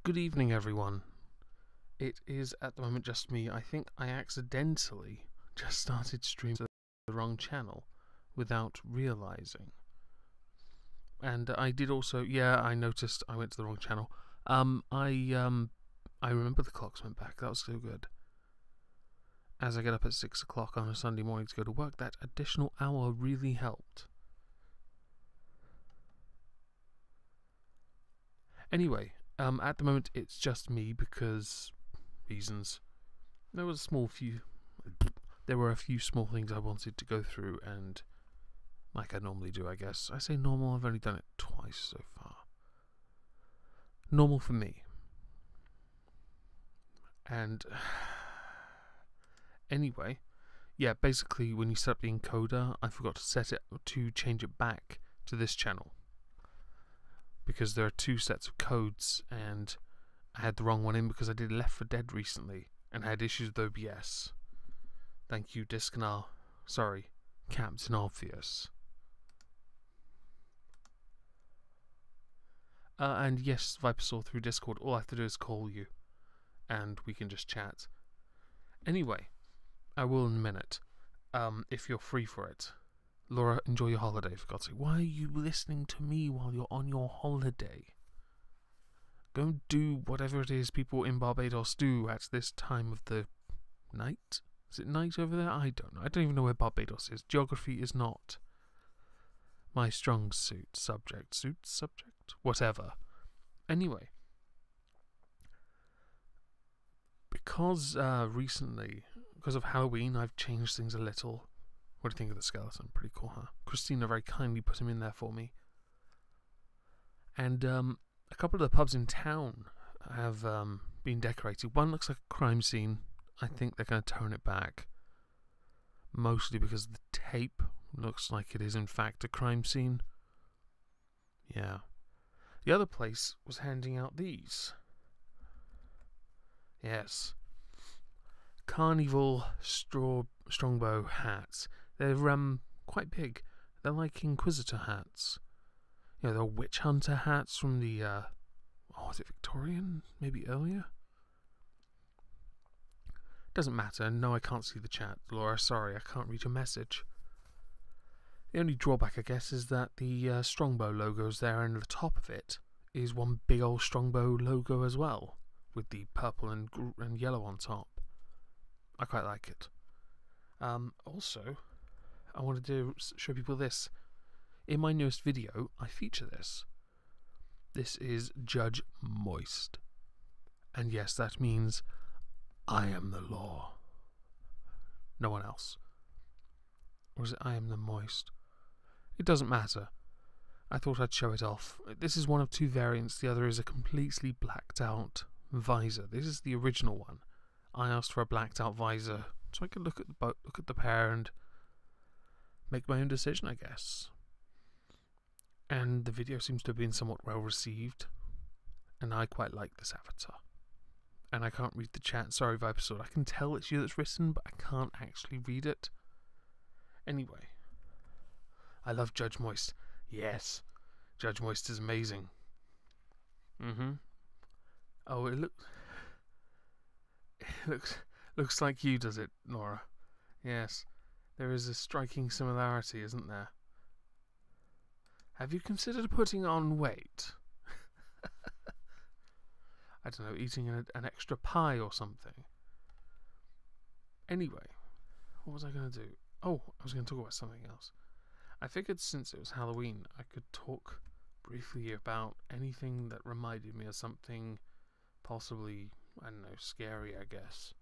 Good evening, everyone. It is at the moment just me. I think I accidentally just started streaming to the wrong channel without realizing. And I did also, I noticed I went to the wrong channel. I remember the clocks went back. That was so good. As I get up at 6 o'clock on a Sunday morning to go to work, that additional hour really helped. Anyway, at the moment it's just me because reasons. There were a few small things I wanted to go through, and like I normally do, I guess. I say normal, I've only done it twice so far. Normal for me. And anyway, basically when you set up the encoder, I forgot to change it back to this channel. Because there are two sets of codes, and I had the wrong one in because I did Left 4 Dead recently and had issues with OBS. Thank you, Captain Obvious. And yes, Viper saw through Discord. All I have to do is call you, and we can just chat. Anyway, I will in a minute, if you're free for it. Laura, enjoy your holiday, for God's sake. Why are you listening to me while you're on your holiday? Go do whatever it is people in Barbados do at this time of the night. Is it night over there? I don't know. I don't even know where Barbados is. Geography is not my strong subject, whatever. Anyway, because recently, because of Halloween, I've changed things a little. What do you think of the skeleton? Pretty cool, huh? Christina very kindly put him in there for me. And a couple of the pubs in town have been decorated. One looks like a crime scene. I think they're going to tone it back. Mostly because the tape looks like it is in fact a crime scene. Yeah. The other place was handing out these. Yes. Carnival strongbow hats. They're quite big. They're like Inquisitor hats. You know, they're witch hunter hats from the is it Victorian? Maybe earlier? Doesn't matter. No, I can't see the chat, Laura. Sorry, I can't read your message. The only drawback, I guess, is that the Strongbow logo's there, and the top of it is one big old Strongbow logo as well, with the purple and yellow on top. I quite like it. Also, I wanted to show people this. In my newest video, I feature this. This is Judge Moist. And yes, that means I am the law. No one else. Or is it I am the moist? It doesn't matter. I thought I'd show it off. This is one of two variants. The other is a completely blacked out visor. This is the original one. I asked for a blacked out visor so I could look at the pair and make my own decision, I guess. And the video seems to have been somewhat well received, and I quite like this avatar. And I can't read the chat. Sorry, Vipersword. I can tell it's you that's written, but I can't actually read it. Anyway, I love Judge Moist. Yes, Judge Moist is amazing. Oh, it looks like you, does it, Nora? Yes, there is a striking similarity, isn't there? Have you considered putting on weight? I don't know, eating an extra pie or something. Anyway, what was I going to do? Oh, I was going to talk about something else. I figured since it was Halloween, I could talk briefly about anything that reminded me of something possibly, I don't know, scary, I guess.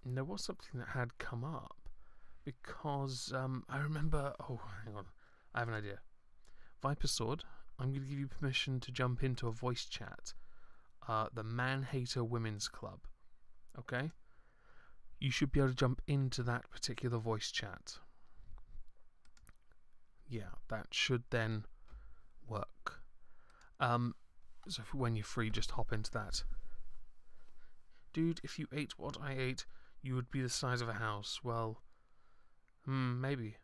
And there was something that had come up because I remember. Oh, hang on, I have an idea. Viper Sword, I'm going to give you permission to jump into a voice chat. The Man-Hater Women's Club. Okay? You should be able to jump into that particular voice chat. Yeah, that should then work. So when you're free, just hop into that. Dude, if you ate what I ate, you would be the size of a house. Well, maybe.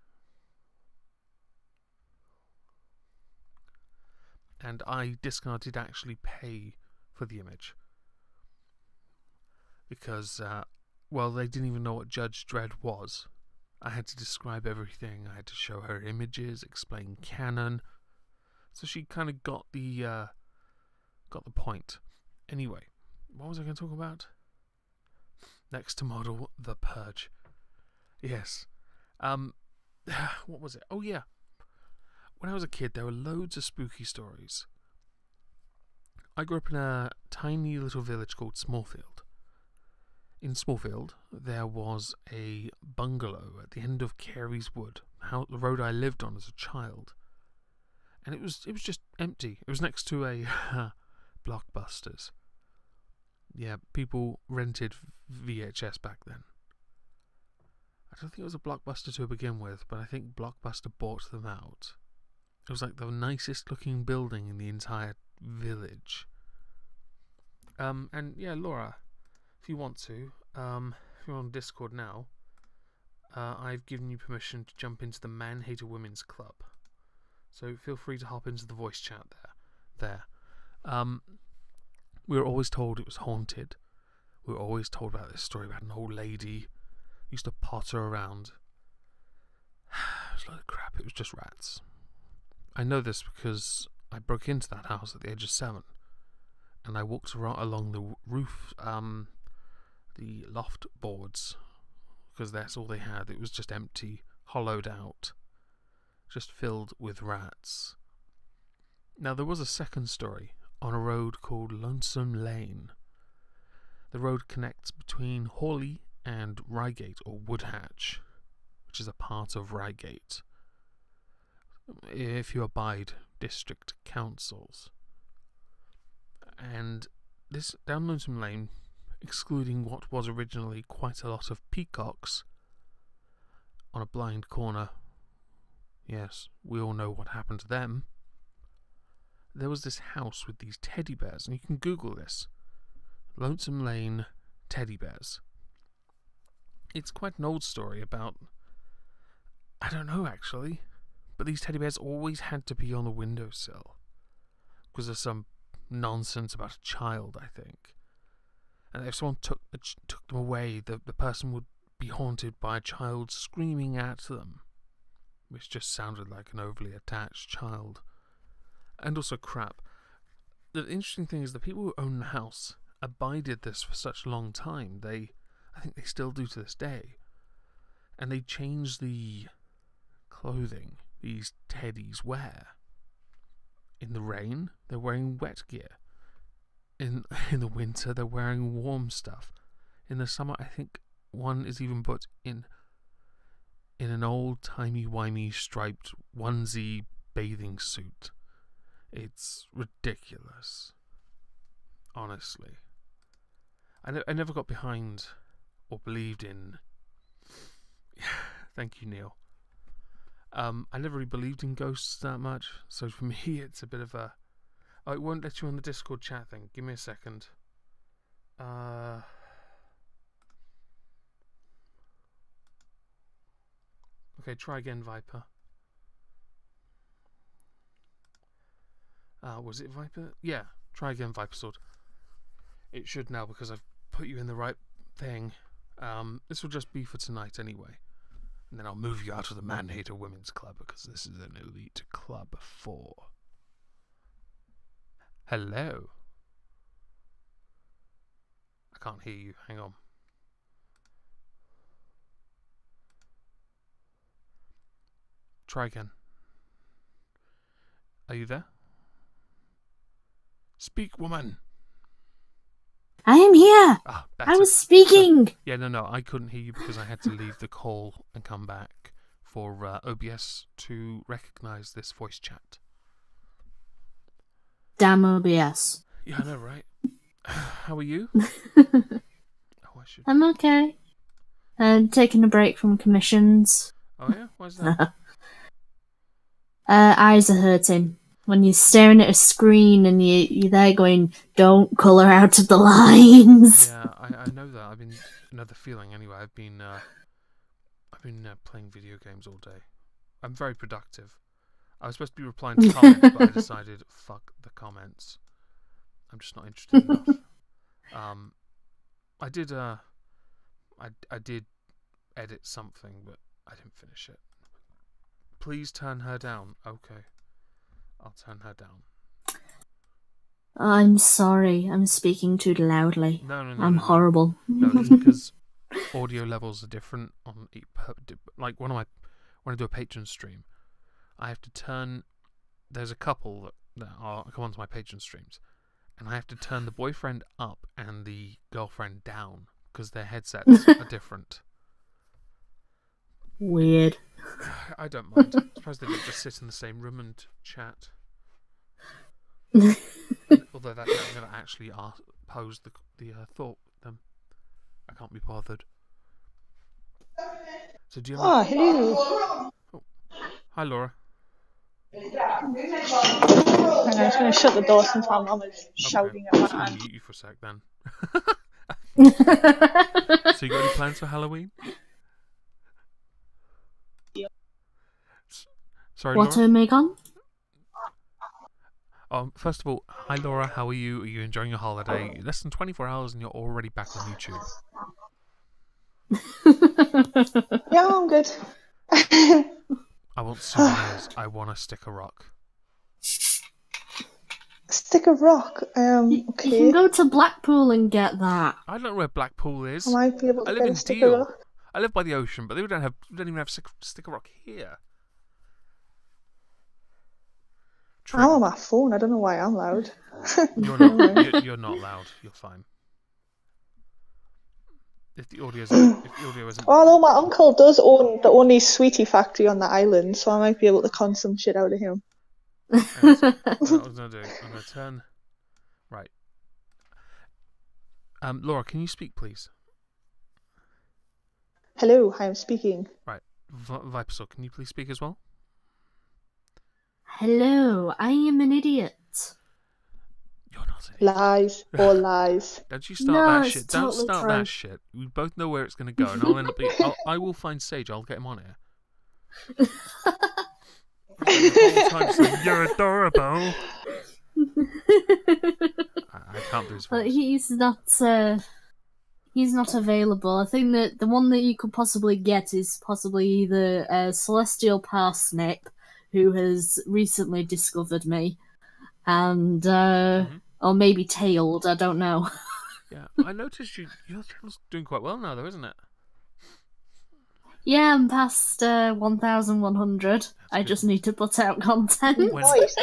And Discard did actually pay for the image. Because, well, they didn't even know what Judge Dredd was. I had to describe everything. I had to show her images, explain canon. So she kind of got the point. Anyway, what was I going to talk about? Next to model, The Purge. Yes. What was it? Oh, yeah. When I was a kid, there were loads of spooky stories. I grew up in a tiny little village called Smallfield. In Smallfield, there was a bungalow at the end of Carey's Wood, the road I lived on as a child. And it was just empty. It was next to a Blockbusters. Yeah, people rented VHS back then. I don't think it was a Blockbuster to begin with, but I think Blockbuster bought them out. It was like the nicest looking building in the entire village. And yeah, Laura, if you want to, if you're on Discord now, I've given you permission to jump into the Man Hater Women's Club. So feel free to hop into the voice chat there. We were always told it was haunted. We were always told about this story about an old lady who used to potter around. It was a lot of crap. It was just rats. I know this because I broke into that house at the age of 7, and I walked along the roof, the loft boards, because that's all they had. It was just empty, hollowed out, just filled with rats. Now, there was a second story on a road called Lonesome Lane. The road connects between Hawley and Reigate, or Woodhatch, which is a part of Reigate, if you abide district councils. And this down Lonesome Lane, excluding what was originally quite a lot of peacocks on a blind corner, yes, we all know what happened to them, there was this house with these teddy bears, and you can Google this, Lonesome Lane teddy bears. It's quite an old story about, I don't know actually, but these teddy bears always had to be on the windowsill because of some nonsense about a child, I think. And if someone took them away, the person would be haunted by a child screaming at them, which just sounded like an overly attached child. And also crap. The interesting thing is the people who own the house abided this for such a long time. I think they still do to this day. And they change the clothing these teddies wear. In the rain, they're wearing wet gear. In the winter, they're wearing warm stuff. In the summer, I think one is even put in an old timey-wimey striped onesie bathing suit. It's ridiculous. Honestly. I never got behind or believed in... Thank you, Neil. I never really believed in ghosts that much, so for me it's a bit of a... Oh, it won't let you on the Discord chat thing. Give me a second. Okay, try again, Viper. Was it Viper? Yeah, try again, Viper Sword. It should now because I've put you in the right thing. This will just be for tonight anyway. And then I'll move you out of the Man Hater Women's Club because this is an elite club for... Hello? I can't hear you. Hang on. Try again. Are you there? Speak, woman! I am here! Ah, I was speaking! Yeah, no, I couldn't hear you because I had to leave the call and come back for OBS to recognise this voice chat. Damn OBS. Yeah, I know, right? How are you? I'm okay. Taking a break from commissions. Oh yeah? Why's that? Eyes are hurting. When you're staring at a screen and you're there going, don't colour out of the lines. Yeah, I know that. I know the feeling anyway. I've been playing video games all day. I'm very productive. I was supposed to be replying to comments, but I decided, fuck the comments. I'm just not interested enough. I did I did edit something, but I didn't finish it. Please turn her down. Okay, I'll turn her down. I'm sorry, I'm speaking too loudly. No. I'm horrible. No, it's because audio levels are different on like when I do a Patreon stream, I have to turn. There's a couple that come onto my Patreon streams, and I have to turn the boyfriend up and the girlfriend down because their headsets are different. Weird. I don't mind. I suppose they could just sit in the same room and chat. Although that I'm going to actually pose the thought with them. I can't be bothered. So do you have hello. Oh. Hi, Laura. Hang on, I'm just going to shut the door since my mum is shouting at I'm my just going to hand. mute you for a sec then. So you got any plans for Halloween? Sorry, What Laura? Megan? First of all, hi Laura, how are you? Are you enjoying your holiday? Less than 24 hours and you're already back on YouTube. Yeah, I'm good. I want souvenirs. I want a sticker rock. Stick a rock. You Okay. can go to Blackpool and get that. I don't know where Blackpool is. I might be able I to live get in a sticker Deal. rock. I live by the ocean, but we don't even have sticker rock here. I'm on my phone. I don't know why I'm loud. You're not. You're not loud. You're fine. If the audio isn't. Although my uncle does own the only sweetie factory on the island, so I might be able to con some shit out of him. What I was gonna do. I'm gonna turn. Right. Laura, can you speak, please? Hello, I am speaking. Right. Vipersaw, can you please speak as well? Hello, I am an idiot. You're not an idiot. Lies, all lies. Don't you start that it's shit. Don't totally start true. that shit. We both know where it's going to go, and I'll end up being. I will find Sage. I'll get him on here. The whole time saying, "You're adorable." I can't do his But voice. he's not available. I think that the one that you could possibly get is possibly either Celestial Parsnip, who has recently discovered me, and or maybe Tailed. I don't know. Yeah, I noticed your channel's doing quite well now, though, isn't it? Yeah, I'm past 1,100. I good. just need to put out content. Nice.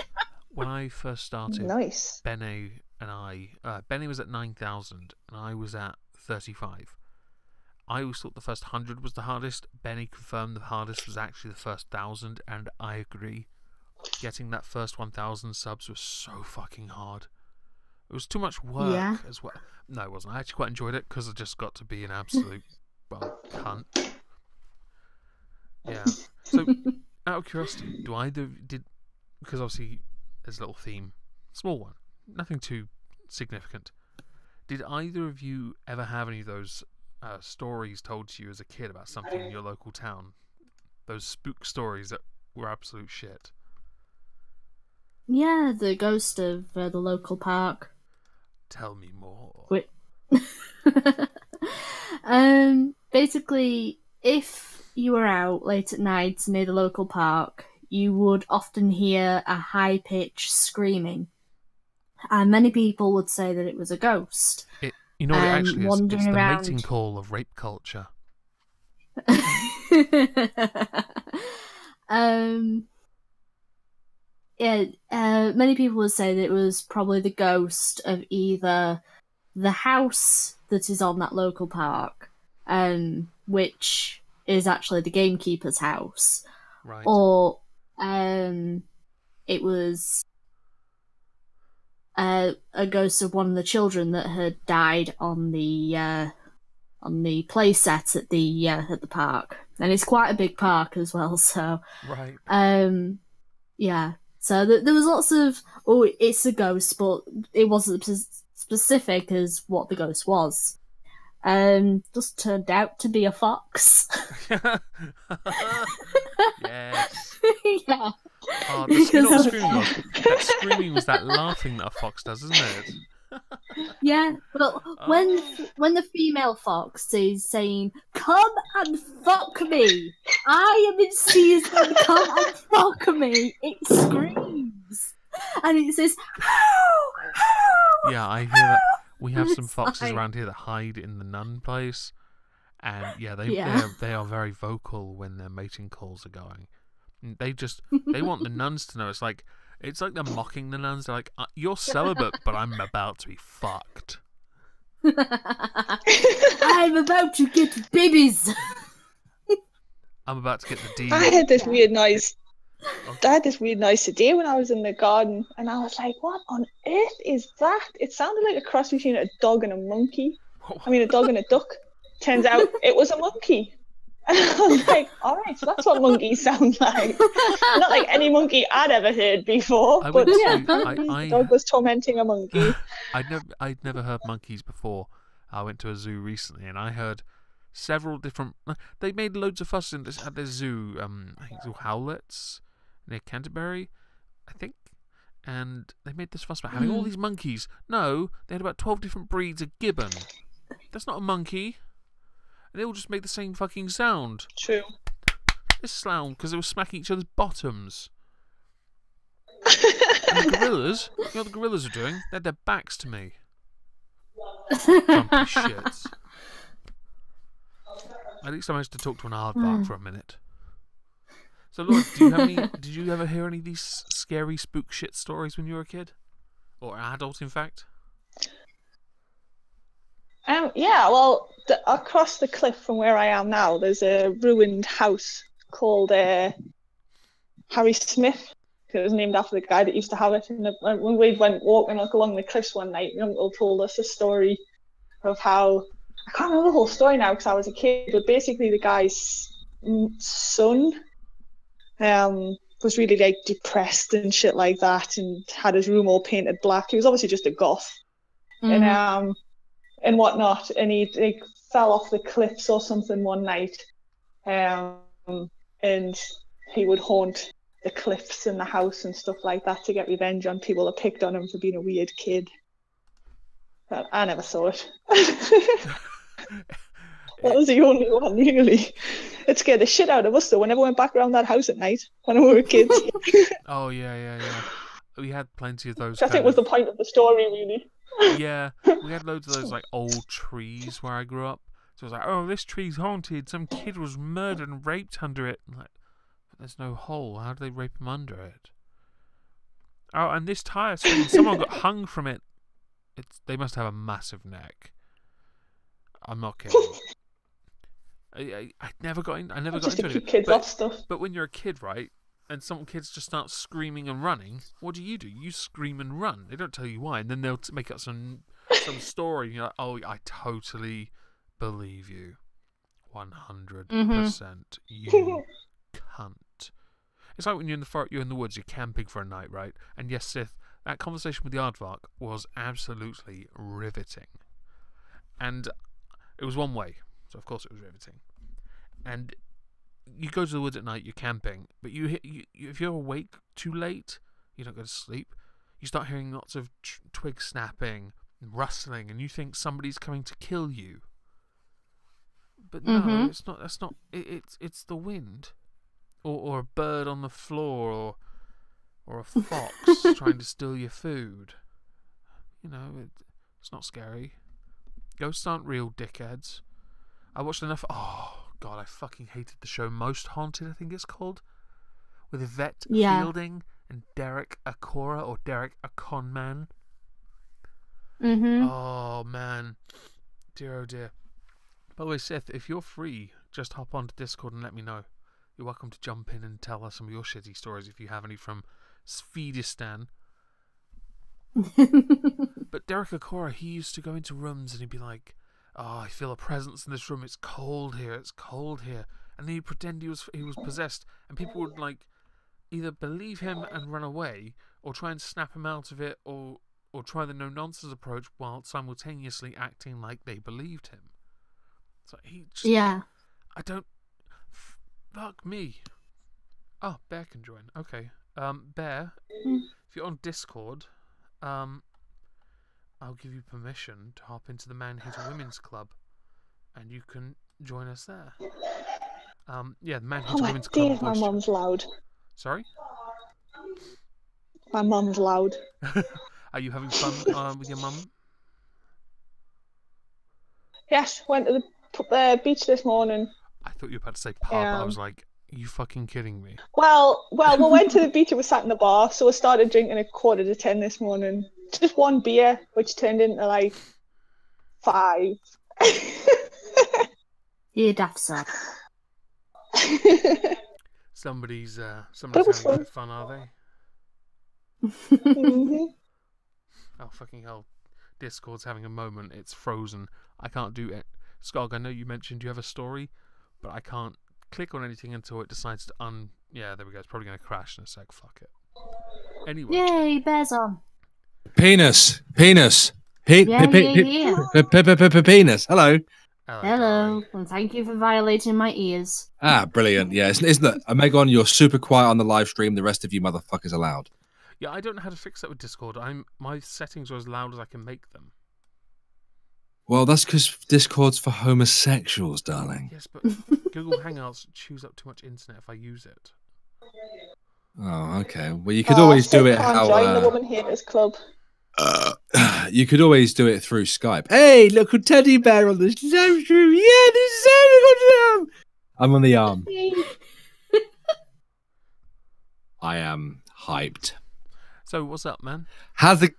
When I first started, Nice. Benny and I, Benny was at 9,000 and I was at 35. I always thought the first 100 was the hardest. Benny confirmed the hardest was actually the first 1,000, and I agree. Getting that first 1,000 subs was so fucking hard. It was too much work as well. No, it wasn't. I actually quite enjoyed it because I just got to be an absolute, cunt. Yeah. So, out of curiosity, because obviously there's a little theme, small one, nothing too significant. Did either of you ever have any of those stories told to you as a kid about something in your local town? Those spook stories that were absolute shit. Yeah, the ghost of the local park. Tell me more. Wait. Basically, if you were out late at night near the local park, you would often hear a high-pitched screaming. And many people would say that it was a ghost. You know what it actually is? It's the around. mating call of rape culture. Many people would say that it was probably the ghost of either the house that is on that local park, which is actually the gamekeeper's house, Right. or it was a ghost of one of the children that had died on the play set at the park, and it's quite a big park as well. So Right. yeah. So there was lots of it's a ghost, but it wasn't specific as what the ghost was. Just turned out to be a fox. Yes. Yeah. Oh, you know what screaming was? That screaming was that laughing that a fox does, isn't it? Yeah, but when Oh. when the female fox is saying, "Come and fuck me," I am in season. Come and fuck me. It screams, and it says, "How? How? Yeah, I hear that. We have some It's foxes like, around here that hide in the nun place, and yeah, yeah. they are very vocal when their mating calls are going. They want the nuns to know. It's like they're mocking the nuns. They're like, "You're celibate, but I'm about to be fucked. I'm about to get babies. I'm about to get the D." I had this Yeah. weird noise. Oh. I had this weird noise today when I was in the garden, and I was like, "What on earth is that?" It sounded like a cross between a dog and a monkey. I mean, a dog and a duck. Turns out it was a monkey. And I was like, all right, so that's what monkeys sound like. Not like any monkey I'd ever heard before, I but went yeah, to apparently the dog was tormenting a monkey. I'd never heard monkeys before. I went to a zoo recently, and I heard several different. They made loads of fuss at this zoo. I think it's Howlett's near Canterbury, I think. And they made this fuss about having all these monkeys. No, they had about 12 different breeds of gibbon. That's not a monkey. And they all just made the same fucking sound. True. This sound because they were smacking each other's bottoms. And the gorillas, you know what the gorillas are doing? They had their backs to me. Grumpy shits. At least I managed to talk to an aardvark for a minute. So, Laura, did you ever hear any of these scary spook shit stories when you were a kid? Or adult, in fact? Yeah, well, across the cliff from where I am now, there's a ruined house called Harry Smith. It was named after the guy that used to have it. And when we went walking along the cliffs one night, my uncle told us a story of how, I can't remember the whole story now because I was a kid, but basically the guy's son was really like depressed and shit like that, and had his room all painted black. He was obviously just a goth, and whatnot, and he like fell off the cliffs or something one night, and he would haunt the cliffs and the house and stuff like that to get revenge on people that picked on him for being a weird kid. But I never saw it. That was the only one, really. It scared the shit out of us, though. We never went back around that house at night when we were kids. Oh, yeah. We had plenty of those. Which I think was the point of the story, really. Yeah, we had loads of those like old trees where I grew up. So it was like, oh, this tree's haunted. Some kid was murdered and raped under it. I'm like, but there's no hole. How do they rape him under it? Oh, and this tire swing, someone got hung from it. They must have a massive neck. I'm not kidding. I never got in. I never got Just to into keep it. kids off stuff. But when you're a kid, right, and some kids just start screaming and running, what do? You scream and run. They don't tell you why, and then they'll make up some story. And you're like, oh, I totally believe you, 100%. You cunt. It's like when you're in the forest, you're in the woods, you're camping for a night, right? And yes, Sith, that conversation with the aardvark was absolutely riveting, and it was one way, so of course it was riveting. And you go to the woods at night, you're camping, but if you're awake too late, you don't go to sleep, you start hearing lots of twigs snapping and rustling, and you think somebody's coming to kill you. But no, it's not. That's not. It's the wind, or a bird on the floor, or a fox trying to steal your food. You know, it's not scary. Ghosts aren't real, dickheads. I watched enough. Oh God, I fucking hated the show Most Haunted, I think it's called, with Yvette Fielding and Derek Acora, or Derek a con man. Oh man, dear oh dear. By the way, Seth, if you're free, just hop onto Discord and let me know. You're welcome to jump in and tell us some of your shitty stories if you have any from Swedistan. But Derek Acora, he used to go into rooms and he'd be like, oh, I feel a presence in this room. It's cold here. It's cold here. And then he'd pretend he was possessed, and people would like either believe him and run away, or try and snap him out of it, or try the no nonsense approach while simultaneously acting like they believed him. So he just, I don't. Fuck me. Oh, Bear can join. Okay. Bear, if you're on Discord, I'll give you permission to hop into the Man Hater Women's Club, and you can join us there. Yeah, the Man Hater Oh my Women's Club. dear, my mum's loud. Sorry? My mum's loud. Are you having fun with your mum? Yes, went to the beach this morning. I thought you were about to say pub. I was like, are you fucking kidding me? Well, we went to the beach and we sat in the bar, so we started drinking at 9:45 this morning. Just one beer, which turned into like 5. You daft sod. Somebody's having fun. a bit of fun, are they? Mm-hmm. Oh, fucking hell. Discord's having a moment. It's frozen. I can't do it. Skog, I know you mentioned you have a story, but I can't click on anything until it decides to Yeah, there we go. It's probably going to crash in a sec. Fuck it. Anyway. Yay, bears on. Penis. Yeah. Penis. Hello. Hello, and thank you for violating my ears. Ah, brilliant. Yeah, isn't it? Megon, you're super quiet on the live stream. The rest of you motherfuckers are loud. Yeah, I don't know how to fix that with Discord. My settings are as loud as I can make them. Well, that's because Discord's for homosexuals, darling. Yes, but Google Hangouts chews up too much internet if I use it. Oh, okay. Well, you could always do it how... join the Woman Haters Club. You could always do it through Skype. Hey, look a teddy bear on the live stream. Yeah, this is so good. I'm on the arm. I am hyped. So, what's up, man? How's the...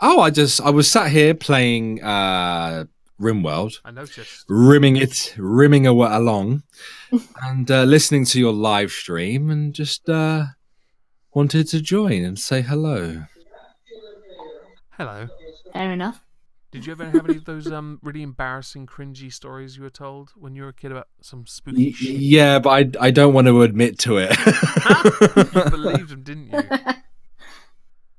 Oh, I was sat here playing RimWorld. I noticed. Rimming along, and listening to your live stream, and just wanted to join and say hello. Hello. Fair enough. Did you ever have any of those really embarrassing, cringy stories you were told when you were a kid about some spooky shit? Yeah, but I don't want to admit to it. You believed them, didn't you?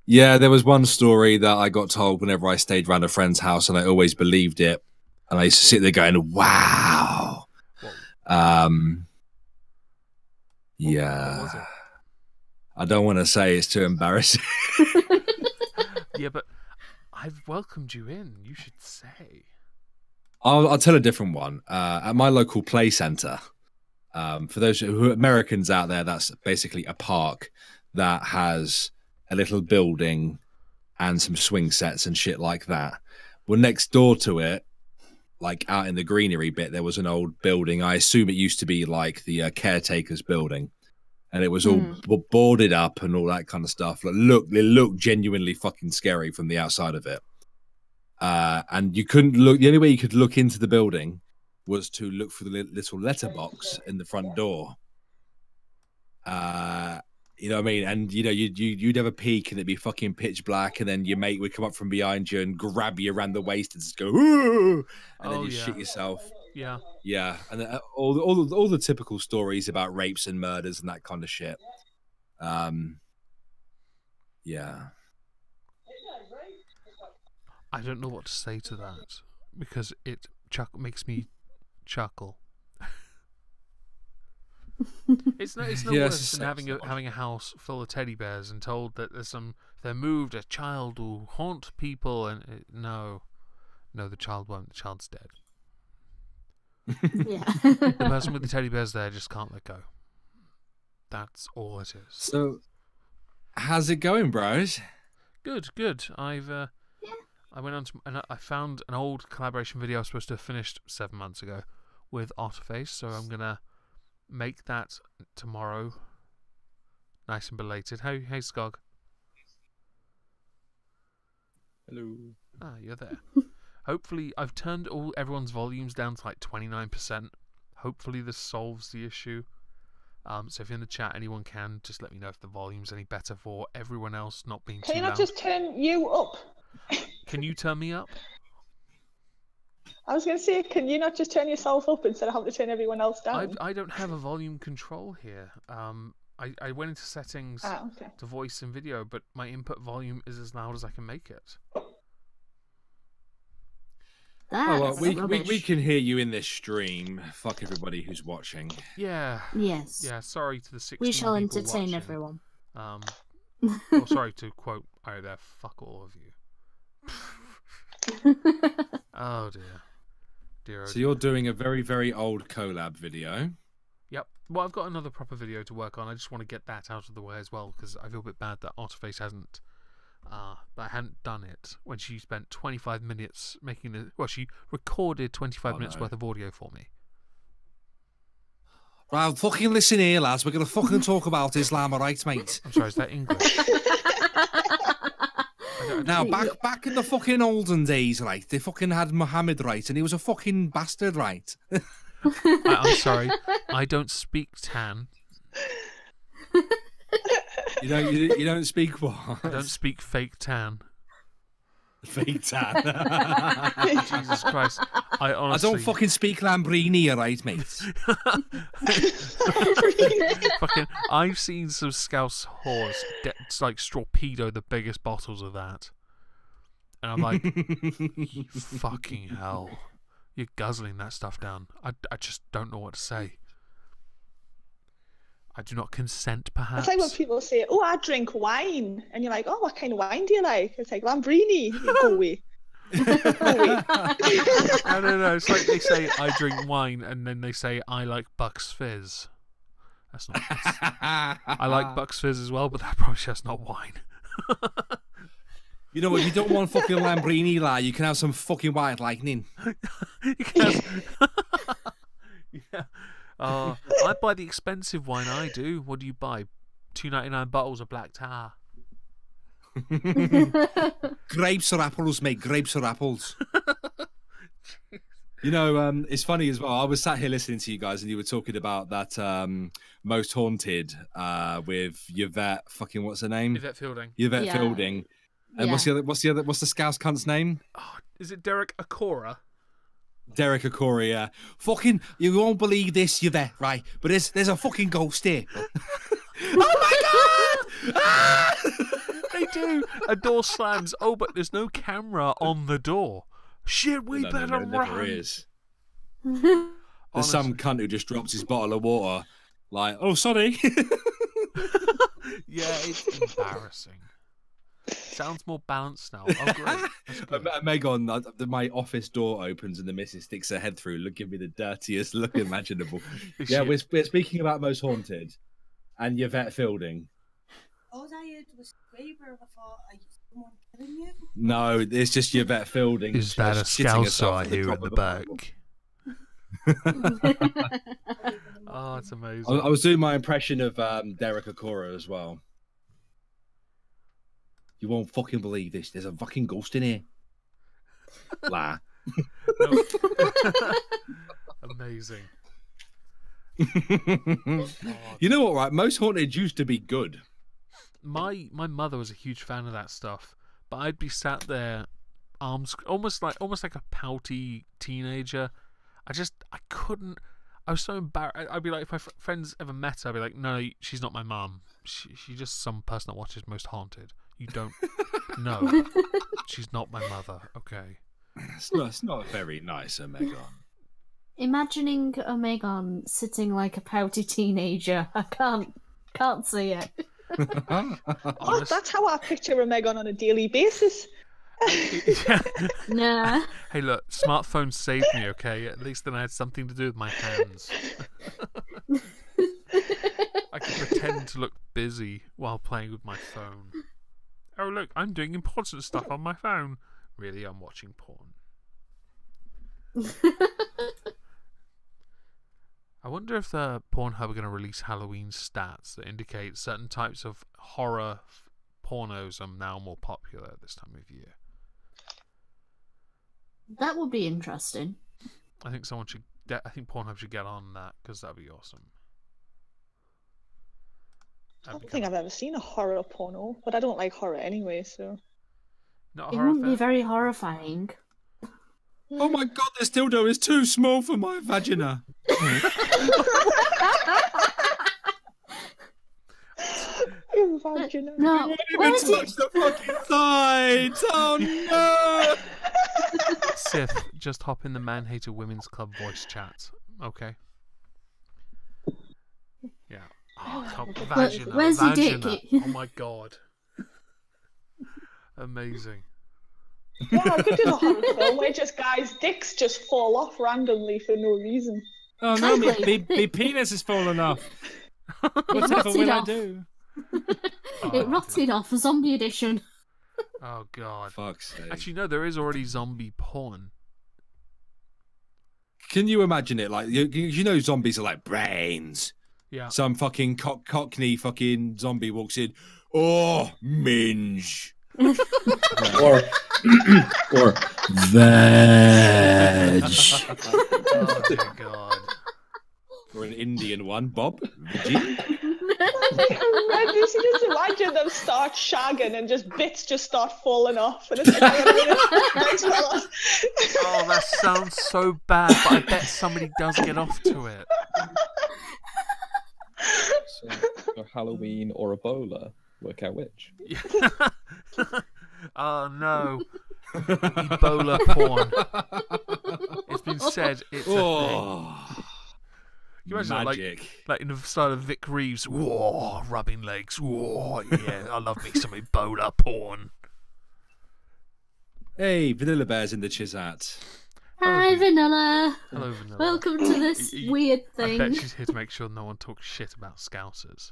Yeah, there was one story that I got told whenever I stayed around a friend's house, and I always believed it. And I used to sit there going, "Wow." Yeah. What was it? I don't want to say, it's too embarrassing. Yeah, but I've welcomed you in. You should say. I'll tell a different one. At my local play centre, for those who are Americans out there, that's basically a park that has a little building and some swing sets and shit like that. Well, next door to it, like out in the greenery bit, there was an old building. I assume it used to be like the caretaker's building, and it was all boarded up and all that kind of stuff. It looked genuinely fucking scary from the outside of it. And you couldn't look. The only way you could look into the building was to look through the little letterbox in the front door. You know what I mean? And you know, you'd have a peek and it'd be fucking pitch black, and then your mate would come up from behind you and grab you around the waist and just go, "Ooh!" And then you shit yourself. Yeah, yeah, and all the typical stories about rapes and murders and that kind of shit. Yeah. I don't know what to say to that because it makes me chuckle. It's no worse than having a house full of teddy bears and told that there's they're moved, a child will haunt people, and no, the child won't. The child's dead. Yeah. The person with the teddy bears there just can't let go. That's all it is. So, how's it going, bros? Good. I went on and I found an old collaboration video I was supposed to have finished 7 months ago with Otterface, so I'm gonna make that tomorrow. Nice and belated. Hey, Skog. Hello. Ah, you're there. Hopefully, I've turned everyone's volumes down to like 29%. Hopefully, this solves the issue. So if in the chat anyone can, just let me know if the volume's any better for everyone else not being too loud. Can you not just turn you up? Can you turn me up? I was going to say, can you not just turn yourself up instead of having to turn everyone else down? I don't have a volume control here. I went into settings to voice and video, but my input volume is as loud as I can make it. We can hear you in this stream. Fuck everybody who's watching. Yeah. Yes. Yeah. Sorry to the 16 We shall people entertain watching. everyone. Well, sorry to quote there. Fuck all of you. Oh dear. Dear. Oh So dear. you're doing a very, very old collab video. Yep. Well, I've got another proper video to work on. I just want to get that out of the way as well because I feel a bit bad that Artiface hasn't. But I hadn't done it when she spent 25 minutes making the. Well, she recorded 25 minutes worth of audio for me. Right, fucking listen here, lads. We're going to fucking talk about Islam, alright, mate? I'm sorry, is that English? Now, back in the fucking olden days, right, they fucking had Muhammad, right, and he was a fucking bastard, right? I'm sorry, I don't speak Tan. You don't speak what? I don't speak fake Tan. Fake Tan. Jesus Christ. I honestly... I don't fucking speak Lambrini, alright, mate? Fucking, I've seen some Scouse whores like torpedo the biggest bottles of that. And I'm like, fucking hell. You're guzzling that stuff down. I just don't know what to say. I do not consent, perhaps. It's like when people say, "Oh, I drink wine," and you're like, "Oh, what kind of wine do you like?" It's like Lambrini. You go away. No. It's like they say, "I drink wine," and then they say, "I like Bucks Fizz." That's not. I like Bucks Fizz as well, but that probably just not wine. You know, if you don't want fucking Lambrini, you can have some fucking White Lightning. You can have... Yeah. I buy the expensive wine. I do. What do you buy? $2.99 bottles of black tar. Grapes or apples, mate. Grapes or apples. You know, it's funny as well. I was sat here listening to you guys, and you were talking about that Most Haunted with Yvette. Fucking what's her name? Yvette Fielding. Yvette Fielding. And what's the Scouse cunt's name? Oh, is it Derek Acora? Derek Acora, yeah. Fucking, you won't believe this, Yvette, right? But there's a fucking ghost here. Oh my god! Ah! They do. A door slams. Oh, but there's no camera on the door. Shit, we better run. Never is. There's some cunt who just drops his bottle of water, like, oh, sorry. Yeah, it's embarrassing. Sounds more balanced now. Oh, great. Megan, my office door opens and the missus sticks her head through, looking at me the dirtiest look imaginable. Yeah, we're speaking about Most Haunted and Yvette Fielding. All I heard was Scraper. I thought, are someone killing you? No, it's just Yvette Fielding. Is that a Scouser I hear in the back? Oh, it's amazing. I was doing my impression of Derek Acora as well. You won't fucking believe this. There's a fucking ghost in here. La. Amazing. You know what, right? Most Haunted used to be good. My mother was a huge fan of that stuff, but I'd be sat there, arms almost like a pouty teenager. I couldn't. I was so embarrassed. I'd be like, if my friends ever met her, I'd be like, no, she's not my mum. She's just some person that watches Most Haunted. You don't know. She's not my mother. Okay. It's not very nice, Megan. Imagining Megan sitting like a pouty teenager, I can't see it. That's how I picture a Megan on a daily basis. Yeah. Nah. Hey, look, smartphones saved me, okay? At least then I had something to do with my hands. I could pretend to look busy while playing with my phone. Oh, look, I'm doing important stuff on my phone. Really, I'm watching porn. I wonder if the Pornhub are going to release Halloween stats that indicate certain types of horror pornos are now more popular at this time of year. That would be interesting. I think I think Pornhub should get on that because that'd be awesome. I don't think I've ever seen a horror porno, but I don't like horror anyway, so. Not a It horror wouldn't be fan? very horrifying. Oh my god, this dildo is too small for my vagina. Vagina. No, Even touch the fucking sides. Oh no! Sith, just hop in the Man Hater Women's Club voice chat. Okay. Yeah. Oh, vagina, where's your dick? vagina. Oh my god. Amazing. Yeah, I could do a horror film where just guys' dicks just fall off randomly for no reason. Oh no, Exactly. me penis has fallen off. Whatever rotted will I off. do? It rotted off a zombie edition. Oh god. Fuck's sake. Actually, no, there is already zombie porn. Can you imagine it? Like, you know, zombies are like brains. Yeah. Some fucking cockney fucking zombie walks in. Oh, minge. or or veg. Oh dear god. Or an Indian one, Bob. Veggie. You can just imagine them start shagging and just bits just start falling off. And it's like, thanks, fella. Oh, that sounds so bad, but I bet somebody does get off to it. So Halloween or Ebola, work out which. Oh no. Ebola porn. It's been said it's a thing. Oh, Can you imagine that, magic. like in the style of Vic Reeves, whoa, rubbing legs, whoa, yeah, I love me some Ebola porn. Hey, Vanilla Bear's in the Chisat. Hi, Vanilla. Hello, Vanilla. Welcome to this weird I thing. bet she's here to make sure no one talks shit about Scousers.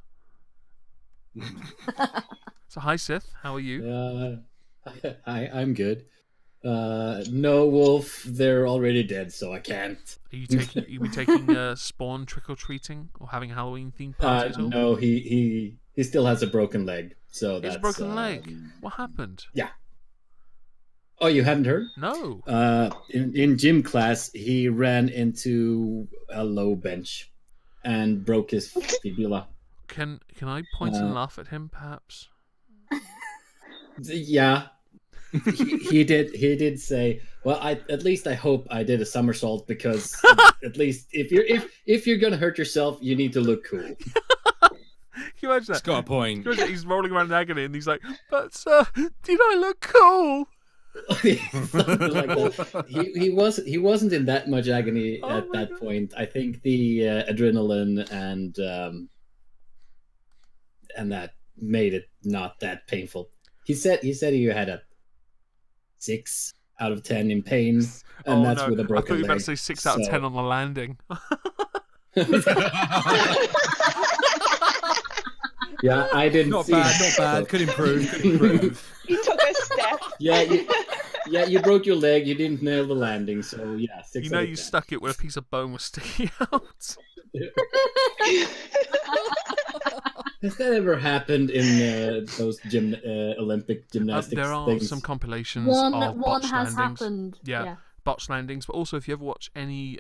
So, hi, Sith. How are you? I'm good. No, Wolf, they're already dead, so I can't. Are you taking Spawn trick or treating or having a Halloween themed party at all? No, he still has a broken leg, so He has that's a broken leg. What happened? Yeah. Oh, you hadn't heard? No. In gym class, he ran into a low bench and broke his fibula. Can I point and laugh at him, perhaps? Yeah. he did say, well, at least I hope I did a somersault, because at least if you're gonna hurt yourself, you need to look cool. Can you imagine that? It's got a point. Can you imagine he's rolling around in agony and he's like, "But sir, did I look cool?" Something like that. He wasn't in that much agony at that point. I think the adrenaline and that made it not that painful. He said he had a 6 out of 10 in pain, and that's with a I broken thought you were about leg. to say 6 out of 10 on the landing. Yeah, I didn't. Not see bad, it, not bad. so- Could improve. He took a step. Yeah, you broke your leg. You didn't nail the landing, so yeah. 6 You know out of you 10. stuck it where a piece of bone was sticking out. Has that ever happened in those Olympic gymnastics There are things? some compilations One of one botched has landings. happened. Yeah. Botched landings, but also if you ever watch any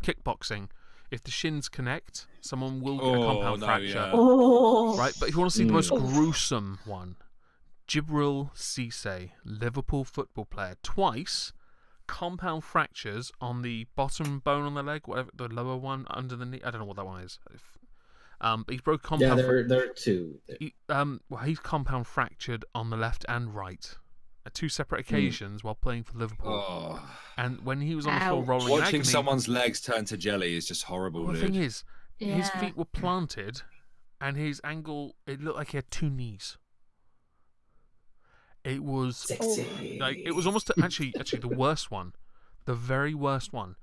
kickboxing, if the shins connect, someone will get a compound fracture. Yeah. Oh. Right, but if you want to see the most gruesome one, Jibril Cisse, Liverpool football player, twice compound fractures on the bottom bone on the leg, whatever the lower one under the knee. I don't know what that one is. But he's broke Yeah, compound. there are two. Well, he's compound fractured on the left and right at 2 separate occasions while playing for Liverpool. Oh. And when he was on the floor rolling in Watching agony, someone's legs turn to jelly is just horrible, well, the dude. thing is, his Yeah. feet were planted, and his ankle, it looked like he had 2 knees. It was Sexy. like it was almost actually the worst one, the very worst one.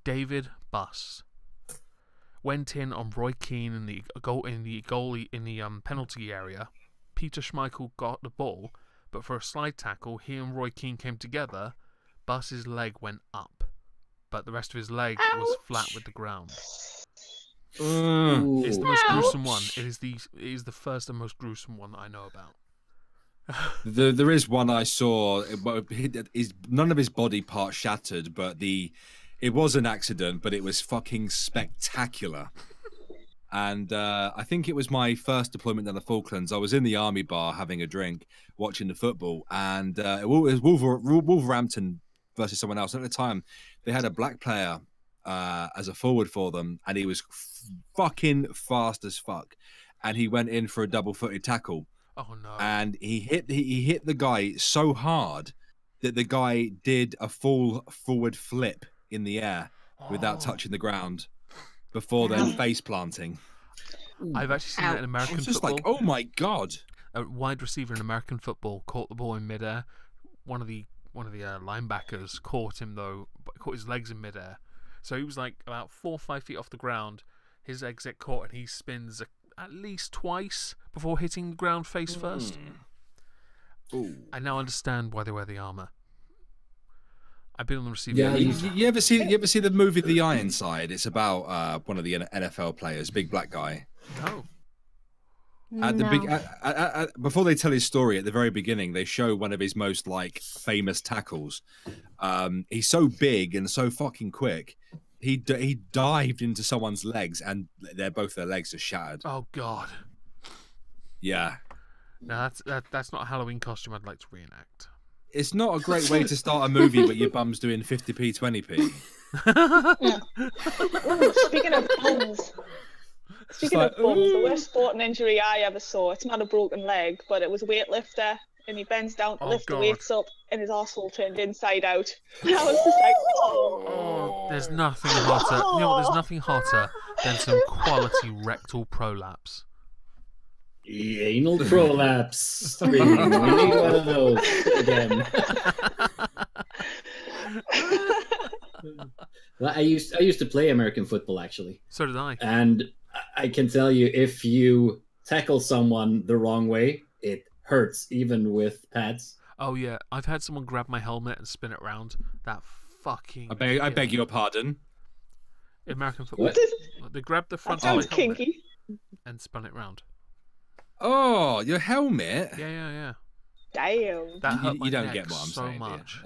David Buss went in on Roy Keane in the penalty area. Peter Schmeichel got the ball, but for a slide tackle, he and Roy Keane came together. Buss's leg went up, but the rest of his leg was flat with the ground. Ooh. It's the most gruesome one. It is the first and most gruesome one that I know about. There is one I saw. None of his body parts shattered, but it was an accident, but it was fucking spectacular. And I think it was my first deployment down the Falklands. I was in the army bar having a drink, watching the football, and it was Wolverhampton versus someone else. And at the time, they had a black player as a forward for them, and he was fucking fast as fuck. And he went in for a double-footed tackle. Oh no! And he hit the guy so hard that the guy did a full forward flip in the air without touching the ground before then face planting. I've actually seen that in I American was just football. like, oh my god! A wide receiver in American football caught the ball in midair, one of the linebackers caught him though, caught his legs in midair. So he was like about 4 or 5 feet off the ground. His legs get caught, and he spins at least twice before hitting the ground face first. Ooh. I now understand why they wear the armor. I've been on the receiving Yeah, end. You ever see the movie The Ironside? It's about one of the NFL players, big black guy. Oh. At the No. before they tell his story, at the very beginning, they show one of his most famous tackles. He's so big and so fucking quick. He dived into someone's legs, and both their legs are shattered. Oh God. Yeah, Now that's not a Halloween costume I'd like to reenact. it's not a great way to start a movie, but your bum's doing 50p, 20p. Ooh, speaking of bums. The worst sporting injury I ever saw, it's not a broken leg, but it was a weightlifter, and he bends down to lift the weights up, and his arsehole turned inside out. And I was just like, Oh, there's nothing hotter. You know what? There's nothing hotter than some quality rectal prolapse. Anal prolapse. We need one of those again. Well, I used to play American football actually, So did I. and I can tell you if you tackle someone the wrong way, it hurts even with pads. Oh yeah, I've had someone grab my helmet and spin it around. That fucking. I beg your pardon. American football. What? They grabbed the that front of sounds my helmet kinky. and spun it round. Oh, your helmet. Yeah. Damn. That hurt my You don't neck get what I'm so saying, do you? much.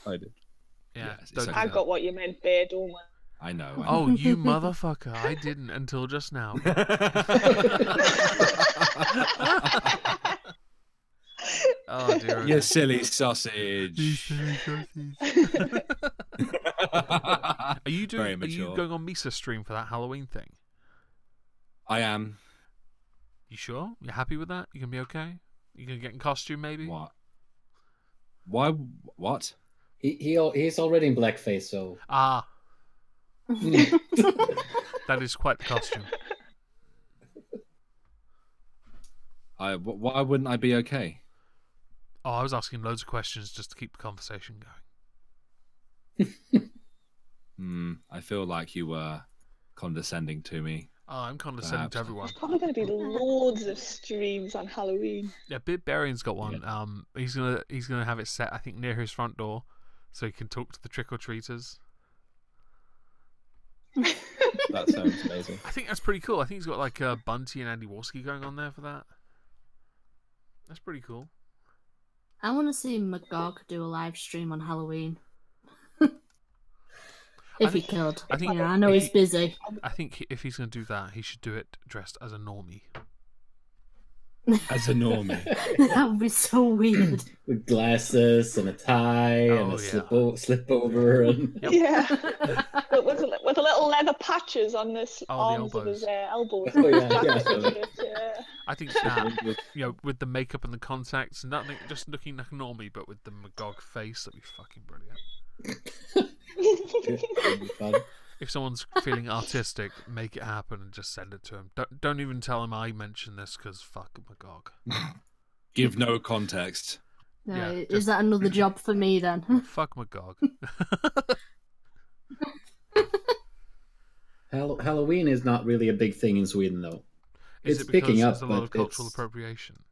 I did. Yeah. Yes, it's don't do okay. I that. got what you meant, Bear, don't I? I know. Oh, you motherfucker! I didn't until just now. Oh dear. You silly sausage. Are you Very doing? Are you mature. going on Misa stream for that Halloween thing? I am. You sure? You happy with that? You gonna be okay? You gonna get in costume maybe? What? Why? What? He's already in blackface, so Ah, that is quite the costume. Why wouldn't I be okay? Oh, I was asking loads of questions just to keep the conversation going. I feel like you were condescending to me. Oh, I'm condescending to Perhaps. everyone. There's probably going to be loads of streams on Halloween. Yeah, Bit Barian's got one. He's gonna have it set, I think, near his front door, so he can talk to the trick or treaters. That sounds amazing. I think that's pretty cool. I think he's got like Bunty and Andy Warski going on there for that. That's pretty cool. I want to see Magog do a live stream on Halloween. If he could. I think- I know he's busy. I think if he's going to do that, he should do it dressed as a normie. As a normie. That would be so weird. with glasses and a tie and Oh, a yeah. slip over and Yep. Yeah. with the little leather patches on his Oh, the arms of his elbows. elbows. Oh, yeah, yeah. Yeah. I think that, with the makeup and the contacts, and nothing, just looking like a normie, but with the Magog face, that'd be fucking brilliant. it'd be fun. If someone's feeling artistic, make it happen and just send it to him. Don't even tell him I mentioned this, because fuck Magog. Give no context. No, Yeah, is just- that another job for me then? Fuck Magog. Halloween is not really a big thing in Sweden, though. Is It's it because picking up, there's a lot but of cultural it's- appropriation?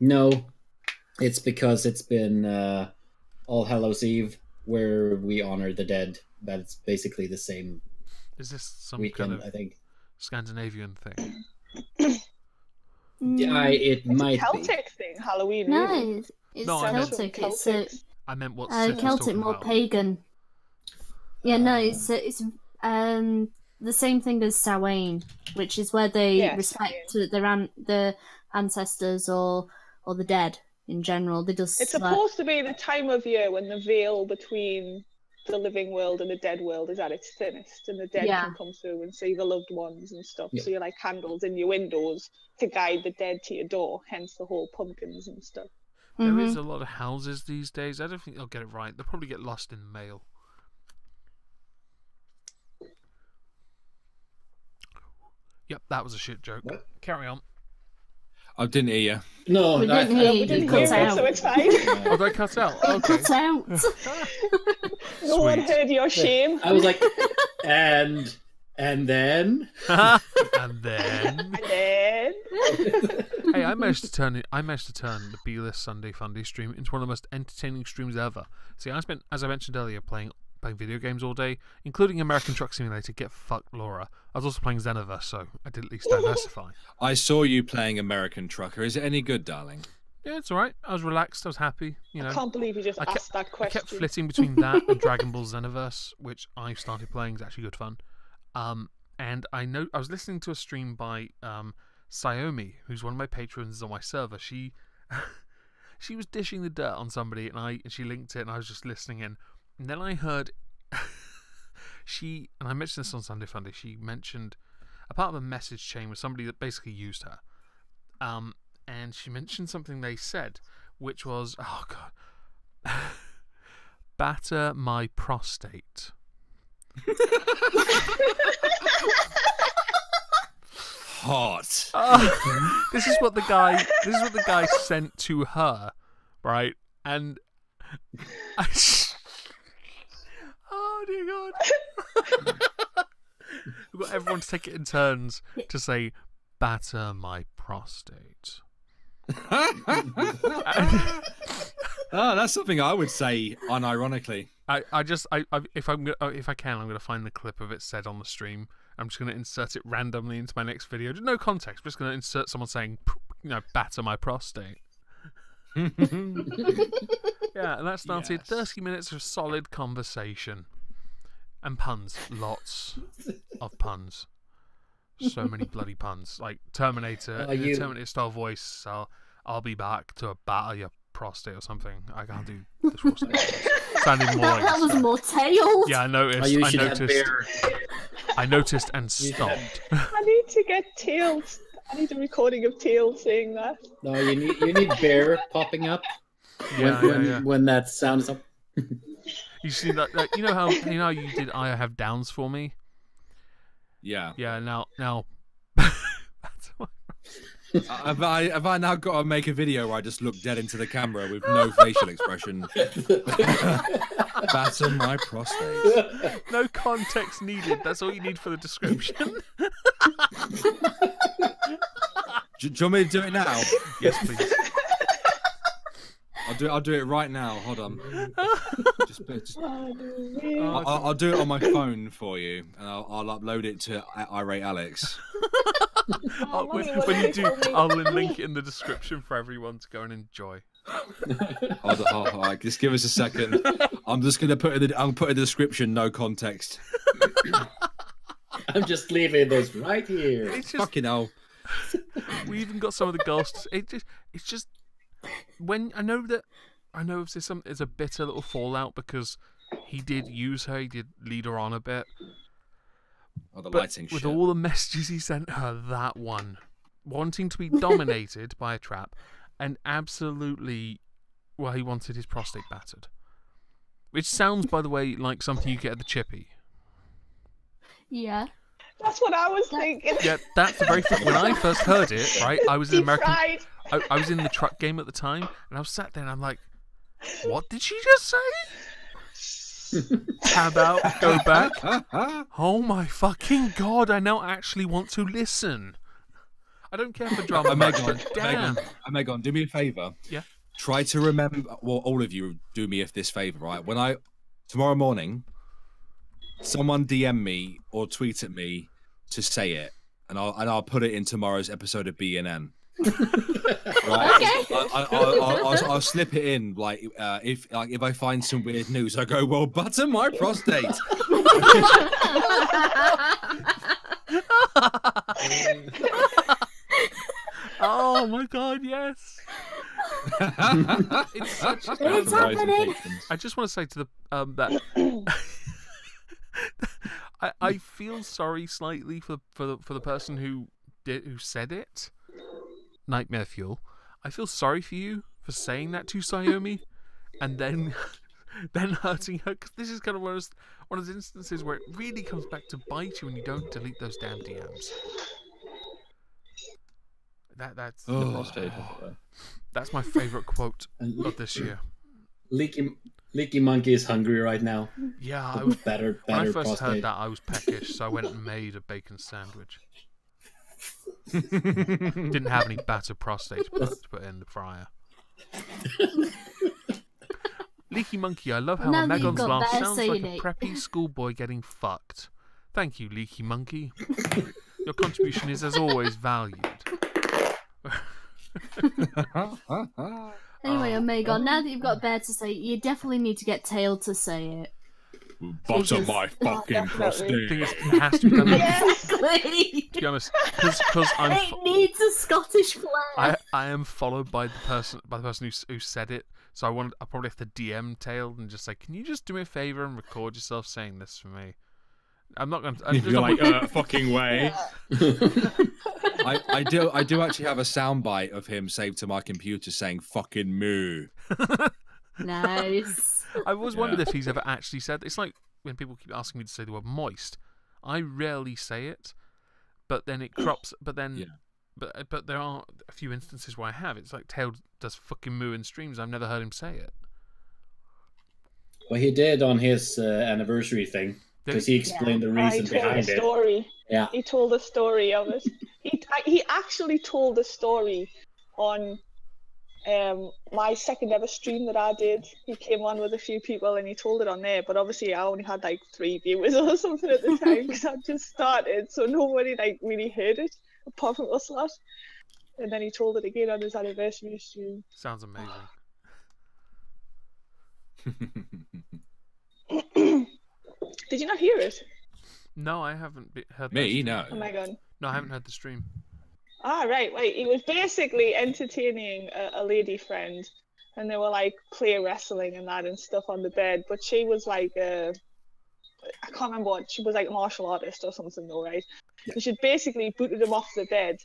No, it's because it's been All Hallows Eve, where we honor the dead. That's basically the same Is this some weekend, kind I of think. Scandinavian thing? Yeah, it It's a might be. Celtic thing, Halloween. No, really. it's No, I meant- Celtic. It's Celtics. I meant what Sif was Celtic, talking more about. pagan. Yeah, no, it's the same thing as Samhain, which is where they Yeah, respect their ancestors or the dead in general. They just It's supposed to be the time of year when the veil between the living world and the dead world is at its thinnest, and the dead Yeah. can come through and see the loved ones and stuff. Yeah. So you like candles in your windows to guide the dead to your door, hence the whole pumpkins and stuff. There Mhm. is a lot of houses these days. I don't think they'll get it right. They'll probably get lost in the mail. Yep, that was a shit joke. What? Carry on. I didn't hear you. No, We no, didn't hear We you, didn't you hear cut it, out. so it's fine. Oh, did I cut out? Okay. Cut out. No one Sweet. heard your shame. I was like, and then. And then, And then... hey, I managed to turn the B-list Sunday Funday stream into one of the most entertaining streams ever. See, I spent, as I mentioned earlier, playing video games all day, including American Truck Simulator. Get fucked, Laura. I was also playing Xenoverse, so I did at least diversify. I saw you playing American Trucker. Is it any good, darling? Yeah, it's alright. I was relaxed. I was happy. You know, I can't believe you just I asked that I question. kept flitting between that and Dragon Ball Xenoverse, which I started playing. It's actually good fun. And I was listening to a stream by Xiaomi, who's one of my patrons on my server. She was dishing the dirt on somebody, and she linked it, and I was just listening in. And then I heard and I mentioned this on Sunday Funday. She mentioned a part of a message chain with somebody that basically used her. And she mentioned something they said, which was, oh god, batter my prostate. Hot. This is what the guy sent to her, right? And oh dear God. We've got everyone to take it in turns to say batter my prostate. Oh, that's something I would say unironically. If I can, I'm gonna find the clip of it said on the stream. I'm just gonna insert it randomly into my next video. No context. I'm just gonna insert someone saying, batter my prostate. Yeah, and that started 30 minutes of solid conversation and puns. Lots of puns. So many bloody puns, like Terminator, Terminator style voice. I'll be back to batter your prostate or something. I can't do the Schwarzenegger. Sounding more like That was more tailed. Yeah, I noticed and stopped. I need to get Tails. I need a recording of Tails saying that. No, you need bear popping up when that sounds up. You see that? You know how you did I have downs for me. Yeah. Yeah. Now. Have I now got to make a video where I just look dead into the camera with no facial expression? Batter my prostate. No context needed. That's all you need for the description. Do you want me to do it now? Yes, please. I'll do it right now. Hold on. I'll do it on my phone for you, and I'll upload it to Irate Alex. When you do, I'll link it in the description for everyone to go and enjoy. Hold on, just give us a second. I'm just gonna put in the description, no context. I'm just leaving this right here. It's just, fucking hell. We even got some of the girls. It's just when I know it's a bitter little fallout because he did use her, he did lead her on a bit. Oh, the But lighting with shit. all the messages he sent her, that one, wanting to be dominated by a trap, and absolutely, well, he wanted his prostate battered. Which sounds, by the way, like something you get at the chippy. Yeah. That's what I was thinking. Yeah, that's the very thing. When I first heard it, right, I was in Deep American. fried. I was in the truck game at the time, and I was sat there, and I'm like, "What did she just say?" Tab out, go back. Oh my fucking god! I now actually want to listen. I don't care for drama. Megan, do me a favour. Yeah. Try to remember. Well, all of you do me this favour, right? Tomorrow morning, someone DM me or tweet at me to say it, and I'll put it in tomorrow's episode of BNN. Right? Okay. I'll slip it in, like if I find some weird news, I go, well, butter my prostate. Oh my god, yes. It's such. It's happening. I just want to say to the that I feel sorry slightly for the person who said it. Nightmare Fuel. I feel sorry for you for saying that to Xiaomi, and then hurting her, because this is kind of one of those instances where it really comes back to bite you when you don't delete those damn DMs. That's The prostate. that's my favourite quote of this year. Leaky Monkey is hungry right now. Yeah, I was, Better when I first prostate. heard that, I was peckish, so I went and made a bacon sandwich. Hmm. Didn't have any battered prostate to put in the fryer. Leaky Monkey, I love how Now that you've Megon's got laugh better sounds like a saying it. preppy schoolboy getting fucked. Thank you, Leaky Monkey. Your contribution is, as always, valued. Anyway, Omega, now that you've got Bear to say it, you definitely need to get Tail to say it. Bottom my fucking The prostate. thing is, it has to be done. Exactly. To be honest, because I'm. It needs a Scottish flair. I am followed by the person who said it, so I probably have to DM Tail and just say, can you just do me a favor and record yourself saying this for me? I'm not going to. You're like, fucking way. I do actually have a soundbite of him saved to my computer saying "fucking moo." Nice. I always wondered if he's ever actually said. It's like when people keep asking me to say the word moist. I rarely say it, but then it crops. But then, Yeah. but there are a few instances where I have. It's like Tail does fucking moo in streams. I've never heard him say it. Well, he did on his anniversary thing because he explained the reason He told behind a it. story. Yeah. He told a story of it. He actually told a story on my second ever stream that I did. He came on with a few people and he told it on there, but obviously I only had like 3 viewers or something at the time because I just started, so nobody like really heard it apart from us lot. And then he told it again on his anniversary stream. Sounds amazing. Did you not hear it? No, I haven't heard. Me, that no. Oh my god. No, I haven't heard the stream. Ah, right. He was basically entertaining a lady friend, and they were like play wrestling and that and stuff on the bed. But she was like, I can't remember what, she was like a martial artist or something though, right? Yeah. So she basically booted him off the bed.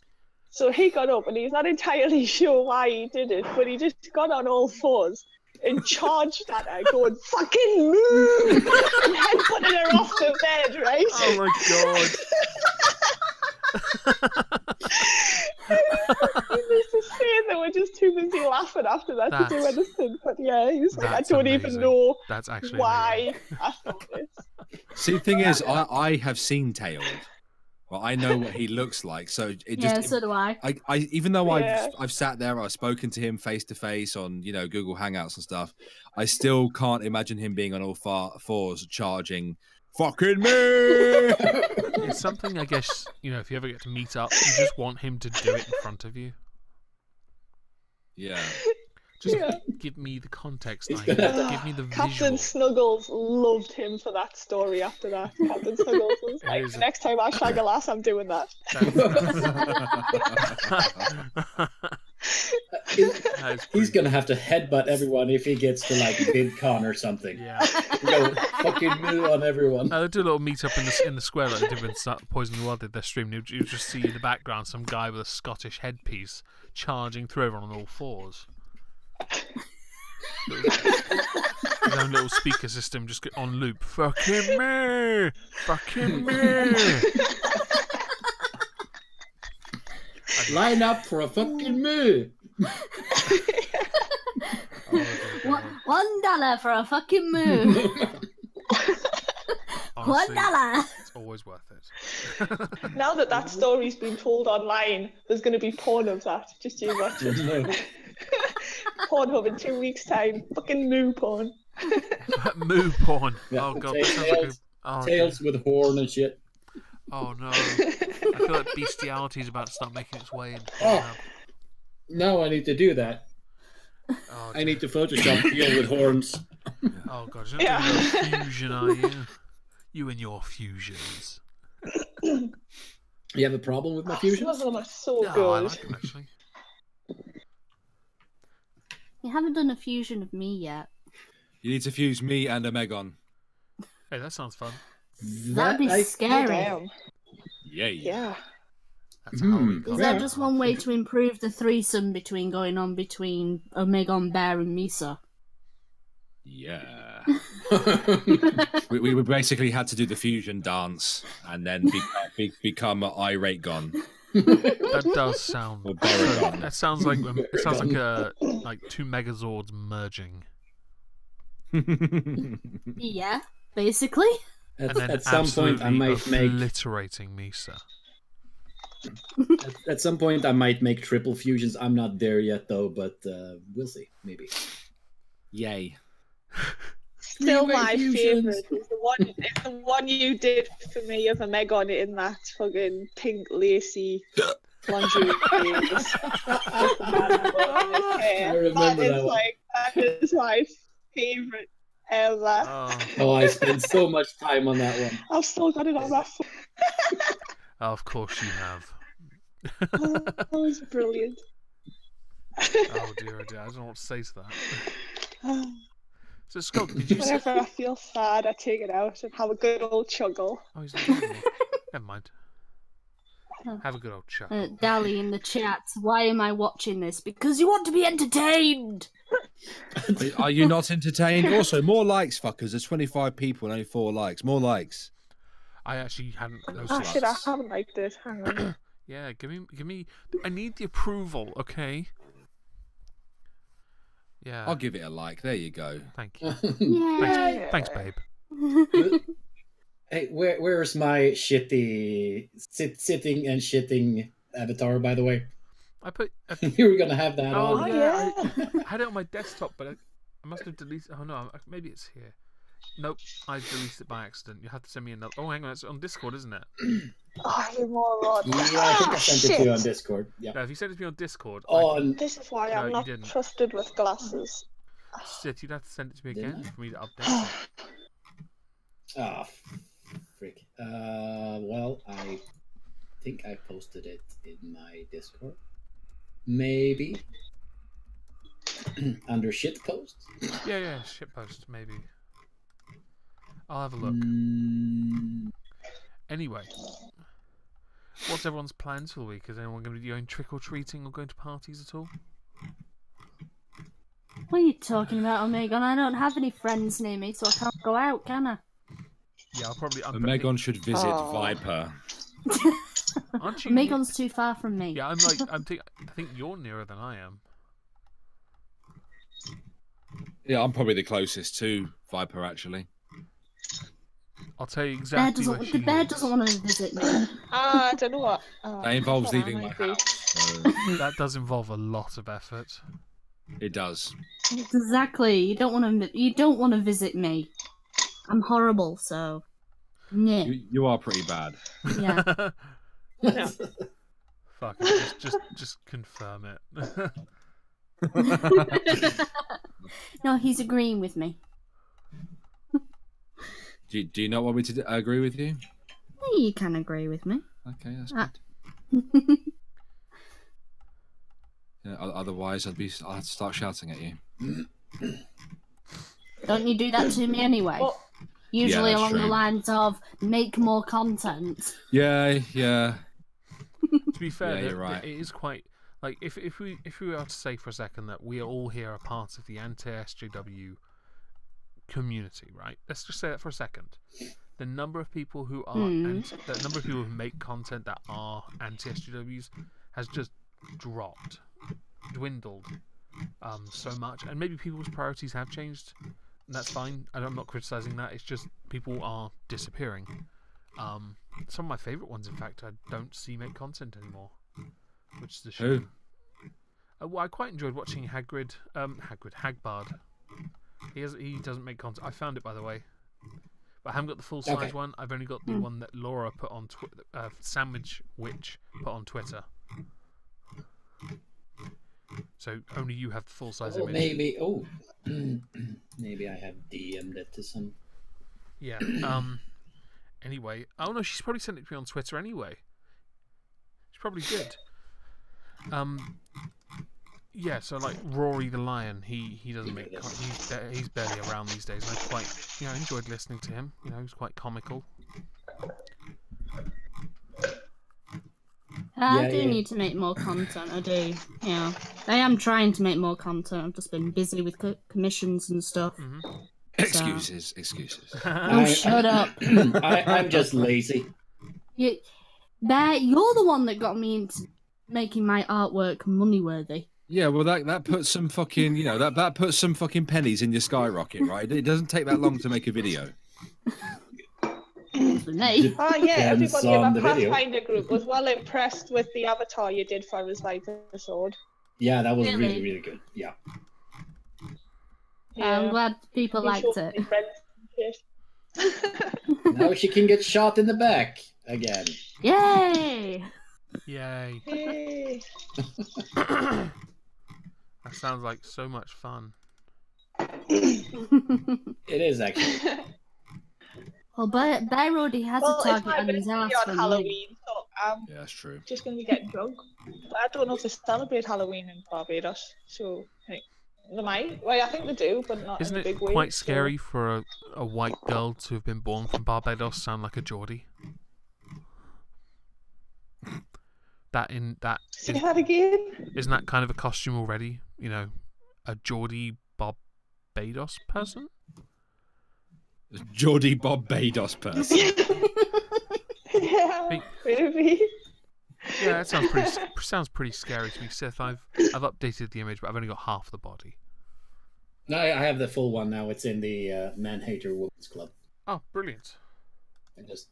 So he got up and he's not entirely sure why he did it, but he just got on all fours and charged at her, going, fucking move! And headbutted her off the bed, right? Oh my god. He used to say they were just too busy laughing after that to do That's- anything. But yeah, he was like, I that's don't amazing. even know That's actually why I thought this. See, the thing is, I have seen Tailed. Well, I know what he looks like, so it just. Yeah, so do I. I even though Yeah. I've sat there, I've spoken to him face to face on Google Hangouts and stuff. I still can't imagine him being on all fours charging. Fucking me! It's something, I guess, if you ever get to meet up, you just want him to do it in front of you. Yeah. Just Yeah. give me the context. He's I need. gonna- Give me the Captain visual. Snuggles loved him for that story after that. Captain Snuggles was It like, is- the next time I shag a lass, I'm doing that. That is He's pretty- gonna have to headbutt everyone if he gets to like VidCon or something. Yeah. Go fucking moo on everyone. They do a little meet up in the square like they did when Poison the World did their stream. You just see in the background some guy with a Scottish headpiece charging through everyone on all fours. His own little speaker system just on loop. Fucking me! Fucking me! Line up for a fucking moo. $1 for a fucking moo. Honestly, $1. it's always worth it. Now that story's been told online, there's going to be porn of that. Just you watch it. Pornhub in 2 weeks' time. Fucking moo porn. Moo porn. Yeah, Oh god, that sounds like a... tails, Oh, tails with horn and shit. oh no. I feel like bestiality is about to start making its way in. Oh. Now I need to do that. Oh, I need to Photoshop eel with horns. Oh god, you're not Yeah. doing your fusion, are you? You and your fusions. You have a problem with my Some fusions? of them are so No, I good. like them actually. You haven't done a fusion of me yet. You need to fuse me and a Megon. Hey, that sounds fun. That'd be I- Oh, scary. damn. Yay. Yeah. That's a Halloween Is costume. that just one way to improve the threesome between Omegon Bear and Misa? Yeah. we basically had to do the fusion dance and then become irate gone. That does sound. Or Baragon. That sounds like like two Megazords merging, Yeah, basically. and then At some point, I absolutely might make. obliterating Misa. At some point, I might make triple fusions. I'm not there yet, though, but we'll see. Maybe. Yay. Still Remake my fusions. favourite is the one you did for me of a Megon in that fucking pink lacy lingerie. I remember that one. That is my favourite ever. Oh, I spent so much time on that one. I've still got it on my phone. Of course you have. That was brilliant. Oh dear, I don't know what to say to that. So Scott, did you say? Whenever I feel sad, I take it out and have a good old chuggle. Oh, he's not talking. Never mind. Have a good old chat. Dally in the chat, why am I watching this? Because you want to be entertained! Are you not entertained? Also, more likes, fuckers. There's 25 people and only 4 likes. More likes. I actually hadn't noticed. Oh shit, I haven't liked it. Hang on. Yeah, give me. I need the approval, okay? Yeah. I'll give it a like. There you go. Thank you. Yeah. Thanks, babe. Hey, where's my shitty sitting and shitting avatar? By the way, I put. you were gonna have that Oh on. yeah, I had it on my desktop, but I must have deleted. Oh no, maybe it's here. Nope, I deleted it by accident. You have to send me another. Oh, hang on, it's on Discord, isn't it? Oh, you moron. Yeah, I think I sent it to you on Discord. Yeah. No, if you send it to me on Discord, On This is why No, I'm you not didn't. trusted with glasses. Shit, you'd have to send it to me Didn't again I? for me to update it. ah, freak. Well, I think I posted it in my Discord. Maybe under shit post. Yeah, shitpost maybe. I'll have a look. Anyway, what's everyone's plans for the week? Is anyone going to be going trick or treating or going to parties at all? What are you talking about, Omegon? I don't have any friends near me, so I can't go out, can I? Yeah, I'll probably. Megon should visit Oh. Viper. Aren't you? Omegon's too far from me. Yeah, I think you're nearer than I am. Yeah, I'm probably the closest to Viper, actually. I'll tell you Bear exactly where doesn't, she the bear is. doesn't want to visit me. I don't know what. That involves I leaving my might be. house. So That does involve a lot of effort. it does. Exactly. You don't want to visit me. I'm horrible, so. Yeah. You are pretty bad. Yeah. No. Fuck it, just confirm it. No, he's agreeing with me. Do you not want me to agree with you? You can agree with me. Okay, that's Ah. good. Yeah, otherwise, I'll have to start shouting at you. Don't you do that to me anyway? Usually that's along the true. lines of make more content. Yeah. To be fair, Yeah, you're right. it is quite like if we were to say for a second that we all here are part of the anti-SJW community, right? Let's just say that for a second. The number of people who are the number of people who make content that are anti-SJWs has just dwindled so much, and maybe people's priorities have changed. And that's fine. I'm not criticizing that. It's just people are disappearing. Some of my favourite ones, in fact, I don't see make content anymore, which is a shame. Well, I quite enjoyed watching Hagbard. He doesn't make content. I found it, by the way, but I haven't got the full size one. I've only got the one that Laura put on Sandwich Witch put on Twitter. So only you have the full size image. Maybe. Maybe I have DM'd it to some. Yeah. Anyway, oh no, she's probably sent it to me on Twitter anyway. She probably did. Yeah. So like Rory the Lion, he doesn't make. He's barely around these days. And I quite enjoyed listening to him. He's quite comical. I do need to make more content. I do. Yeah, I am trying to make more content. I've just been busy with commissions and stuff. Excuses. Oh, shut up! I'm just lazy. Bear, you're the one that got me into making my artwork money worthy. Yeah, well, that puts some fucking, that puts some fucking pennies in your skyrocket, right? It doesn't take that long to make a video. For me. Oh yeah, Depends everybody in on my the video. Pathfinder group was well impressed with the avatar you did for his life episode. Yeah, that was Really? really, really good. Yeah. I'm glad people He liked showed it. me friends and shit. Now she can get shot in the back again. Yay! Yay. Yay. That sounds like so much fun. It is actually. Well, Bear already has Well, a it's target my on his birthday ass on for me. Halloween, so I'm Yeah, that's true. just going to be getting drunk. But I don't know if they celebrate Halloween in Barbados, so hey, they might. Well, I think they do, but not Isn't in a it big way. quite so- scary for a white girl to have been born from Barbados sound like a Geordie? Say that again. Isn't that kind of a costume already? You know, a Geordie Barbados person? Geordie Barbados person. Yeah, maybe. Yeah, that sounds pretty scary to me, Sith. I've updated the image, but I've only got half the body. No, I have the full one now. It's in the Man Hater Women's Club. Oh, brilliant! I just.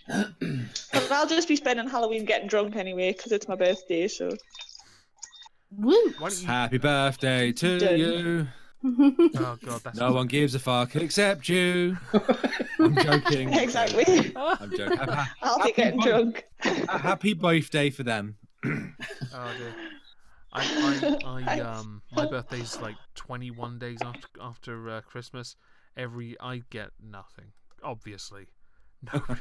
But I'll just be spending Halloween getting drunk anyway, because it's my birthday, so. Woo! Why don't you? Happy birthday to Done. you. Oh God, that's No one gives a fuck except you. I'm joking. Exactly. I'm joking. I'll be getting drunk. A happy birthday for them. Oh dear. My birthday's like 21 days after Christmas. I get nothing. Obviously, nobody.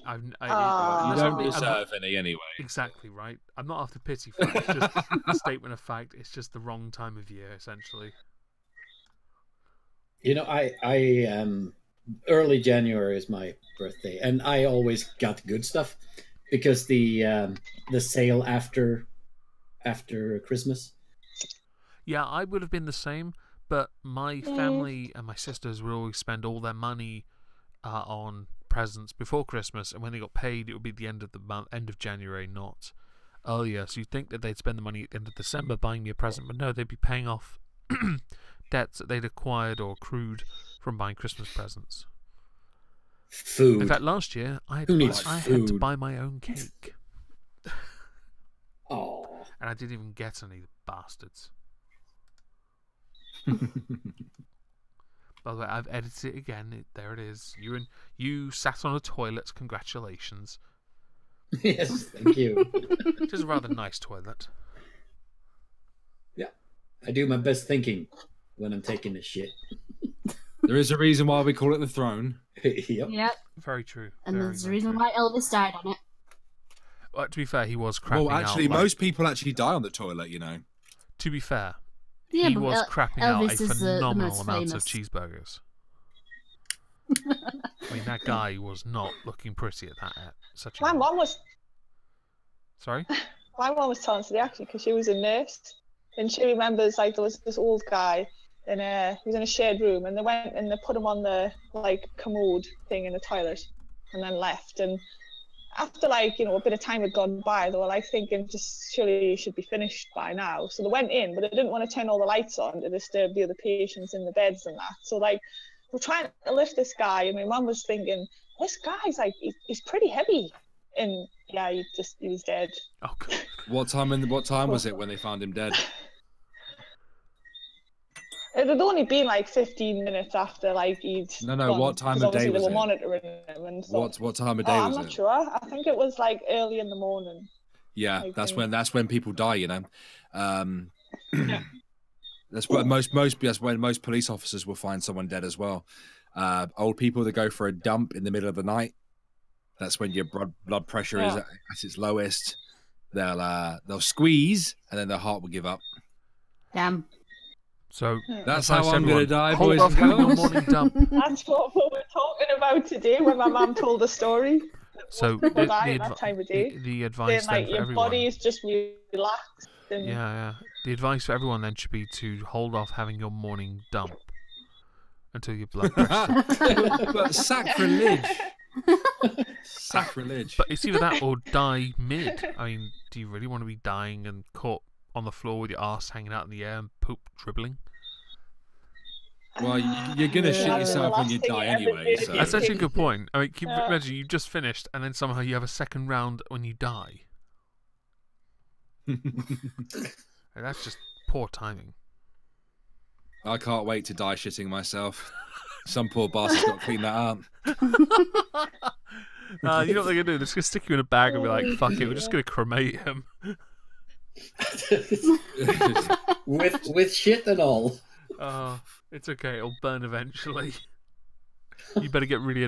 Aw. You that's don't what I mean, deserve any anyway. exactly right. I'm not after pity for it. It's just a statement of fact. It's just the wrong time of year, essentially. You know, I early January is my birthday, and I always got good stuff because the sale after Christmas. Yeah, I would have been the same, but my family and my sisters would always spend all their money on presents before Christmas, and when they got paid, it would be the end of the month, end of January, not earlier. So you'd think that they'd spend the money at the end of December buying me a present, but no, they'd be paying off debts that they'd acquired or accrued from buying Christmas presents. Food. In fact, last year I had Who needs I had to food? buy my own cake, Oh. and I didn't even get any, the bastards. By the way, I've edited it again. There it is. You sat on a toilet. Congratulations. Yes, thank you. It is a rather nice toilet. Yeah, I do my best thinking when I'm taking a shit. There is a reason why we call it the throne. Yep. Yep. Very true. And very, there's a very reason true. why Elvis died on it. Well, to be fair, he was crapping Well, actually, out. like- most people actually die on the toilet, you know. To be fair, Yeah, he but was crapping out Elvis a is the phenomenal most amount famous. of cheeseburgers. I mean, that guy was not looking pretty at such a. My mom was Sorry. telling us today actually because she was a nurse and she remembers like there was this old guy and he was in a shared room and they went and they put him on the like commode thing in the toilet and then left, and after like a bit of time had gone by they were like thinking just surely you should be finished by now, so they went in but they didn't want to turn all the lights on to disturb the other patients in the beds and that, so like we're trying to lift this guy and my mum was thinking this guy's like he's pretty heavy, and yeah he was dead. Oh, God. What time was it when they found him dead? It had only been like 15 minutes after like he'd No, gone, what time 'cause of day obviously was they were it? monitoring him and stuff. What time of day I'm was not it? sure. I think it was like early in the morning. Yeah, Like, that's when people die, you know. That's when most police officers will find someone dead as well. Old people that go for a dump in the middle of the night. That's when your blood pressure is at its lowest. They'll squeeze and then their heart will give up. Damn. So That's advice how I'm everyone, going to die, hold boys off and having your girls. morning dump. That's what we're talking about today when my mum told the story. So People die at that time of day. the advice Saying then like for your everyone. body is just relaxed. And Yeah. The advice for everyone then should be to hold off having your morning dump until your blood pressure. But sacrilege. Sacrilege. But it's either that or die mid. I mean, do you really want to be dying and caught on the floor with your arse hanging out in the air and poop dribbling? Well, you're gonna shit Yeah. yourself when you The last die thing you ever anyway. did. So. That's actually a good point. I mean, can you Yeah. imagine you've just finished and then somehow you have a second round when you die? That's just poor timing. I can't wait to die shitting myself. Some poor bastard's got to clean that up. You know what they're going to do? They're just going to stick you in a bag and be like, fuck it, we're just going to cremate him. with shit and all. Oh, it's okay, it'll burn eventually. You better get really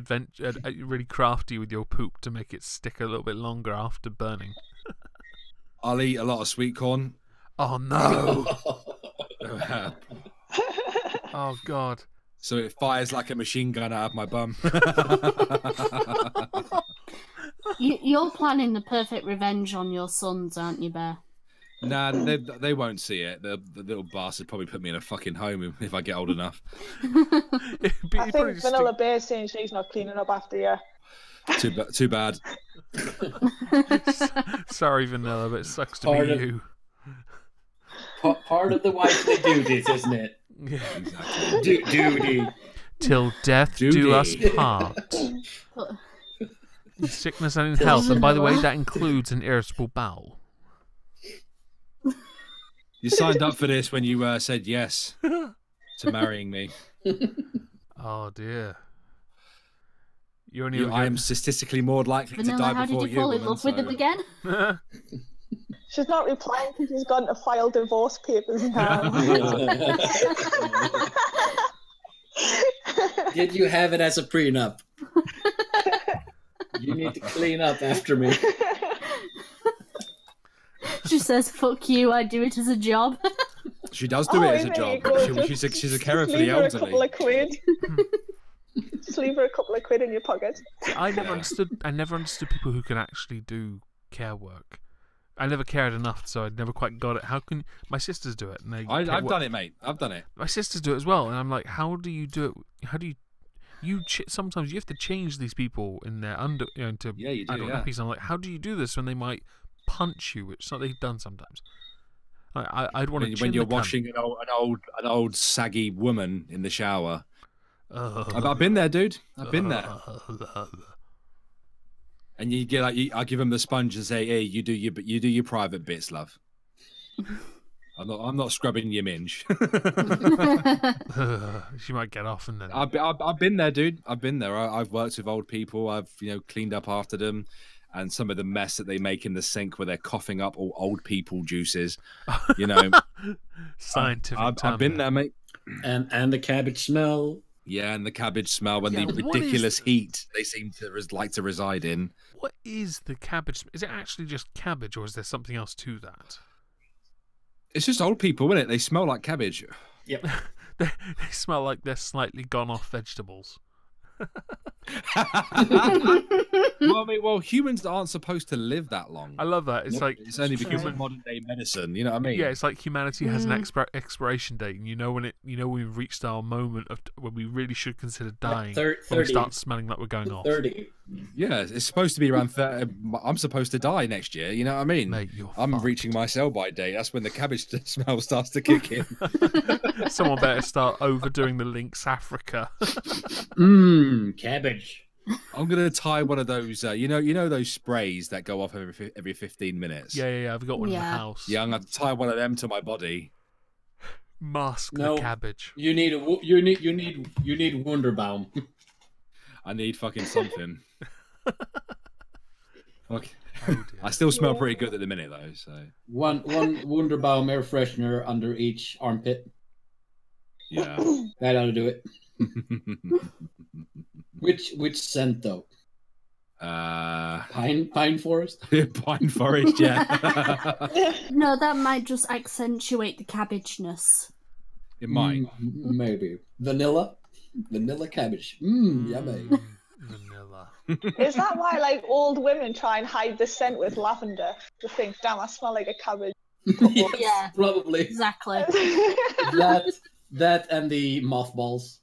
really crafty with your poop to make it stick a little bit longer after burning. I'll eat a lot of sweet corn. Oh no! Oh god. So it fires like a machine gun out of my bum. You're planning the perfect revenge on your sons, aren't you, Bear? Nah, they won't see it. The little bastard probably put me in a fucking home if I get old enough. I think Vanilla Bear's saying she's not cleaning up after you. Too bad. Sorry, Vanilla, but it sucks to be you. Part of the wifely duties, isn't it? Yeah, exactly. Duty. Till death do us part. In sickness and in health, and by the way, that includes an irritable bowel. You signed up for this when you said yes to marrying me. Oh dear. I am statistically more likely Vanilla, to die how before did you fall in woman, love with him again? She's not replying because she's gone to file divorce papers now. Did you have it as a prenup? You need to clean up after me. She says, "Fuck you, I do it as a job." She does do it as a there you job. go. She's a Just carer for the leave her a elderly. couple of quid. Just leave her a couple of quid in your pocket. I never understood people who can actually do care work. I never cared enough, so I never quite got it. How can my sisters do it? And I've done it, mate. I've done it. My sisters do it as well, and I'm like, how do you do it? How do you? Sometimes you have to change these people in their into you do, adult nappies. I'm like, how do you do this when they might punch you, which is what they've done sometimes. I'd want to when you're washing an old saggy woman in the shower. I've been there, dude. I've been there. And you get I give them the sponge and say, "Hey, you do your private bits, love. I'm not scrubbing your minge." She might get off and then. I've been there, dude. I've been there. I've worked with old people. I've cleaned up after them, and some of the mess that they make in the sink where they're coughing up all old people juices. Scientific. I've been there, mate. And the cabbage smell. Yeah, and the cabbage smell and the ridiculous heat they seem to like to reside in. What is the cabbage? Is it actually just cabbage, or is there something else to that? It's just old people, isn't it? They smell like cabbage. Yep. They smell like they're slightly gone off vegetables. Well, humans aren't supposed to live that long. I love that. It's like it's only because of modern day medicine. You know what I mean? Yeah, it's like humanity has an expiration date, and when we've reached our moment of when we really should consider dying. 30. When we start smelling like we're going off. 30. Yeah, it's supposed to be around 30. I'm supposed to die next year. You know what I mean? Mate, I'm fucked. reaching my sell-by date. That's when the cabbage smell starts to kick in. Someone better start overdoing the Lynx Africa. Cabbage. I'm gonna tie one of those. You know those sprays that go off every 15 minutes. Yeah. I've got one in the house. Yeah, I'm gonna tie one of them to my body. Mask No. the cabbage. You need Wunderbaum. I need fucking something. Okay. Oh dear. I still smell pretty good at the minute though. So One Wunderbaum air freshener under each armpit. yeah. That ought to do it. Which scent though? Pine forest. Pine forest. Yeah. No, that might just accentuate the cabbageness. It might. Maybe vanilla cabbage. Yummy. Vanilla. Is that why old women try and hide the scent with lavender? To think, damn, I smell like a cabbage. Yes, Yeah. probably. Exactly. That and the mothballs.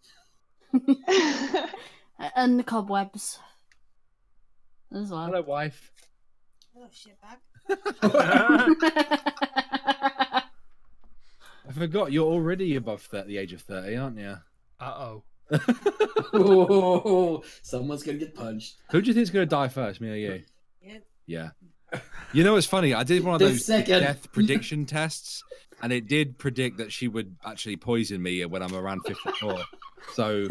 And the cobwebs. as well. Hello, wife. Oh, shit bag. I forgot you're already above the age of 30, aren't you? Uh-oh. Oh, someone's gonna get punched. Who do you think's going to die first, me or you? Yeah. Yeah. You know what's funny? I did one of The those second. death prediction tests, and it did predict that she would actually poison me when I'm around 54. So,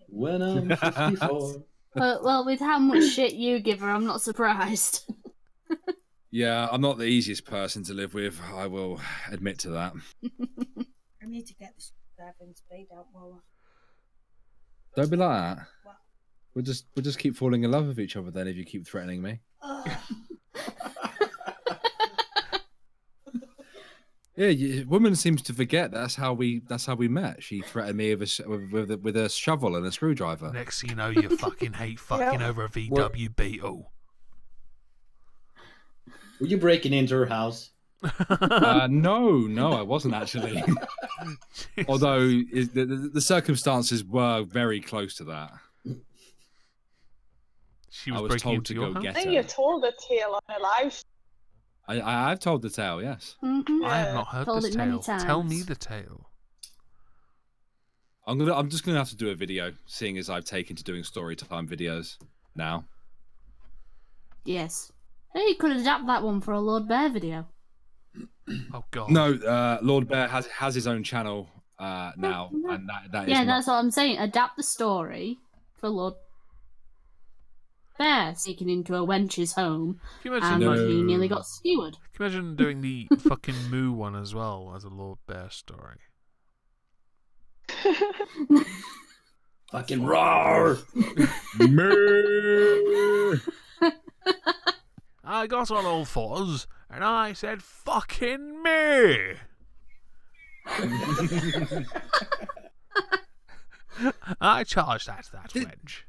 When I'm 54. Well, with how much shit you give her, I'm not surprised. yeah, I'm not the easiest person to live with. I will admit to that. I need to get the screwdriver and spade out more. Don't be like that. What? We'll just keep falling in love with each other then if you keep threatening me. Yeah, woman seems to forget that's how we met. She threatened me with a shovel and a screwdriver. Next thing you know, you fucking hate fucking over a VW Beetle. Were you breaking into her house? No, I wasn't actually. Although the circumstances were very close to that. She I was was breaking told into to your go house? get I think her. you told a tale on a live. I've told the tale, yes. Mm-hmm. I have not heard Told this it many tale. Tell times. me the tale. I'm just gonna have to do a video, seeing as I've taken to doing story time videos now. Yes. Hey, you could adapt that one for a Lord Bear video. Oh god. No, Lord Bear has his own channel now, and that is Yeah, not... that's what I'm saying. Adapt the story for Lord Bear sneaking into a wench's home Can you and imagine, he No. nearly got skewered. can you imagine doing the fucking Moo one as well as a Lord Bear story? Fucking roar! I got on all fours and I said, fucking me! I charged that wench.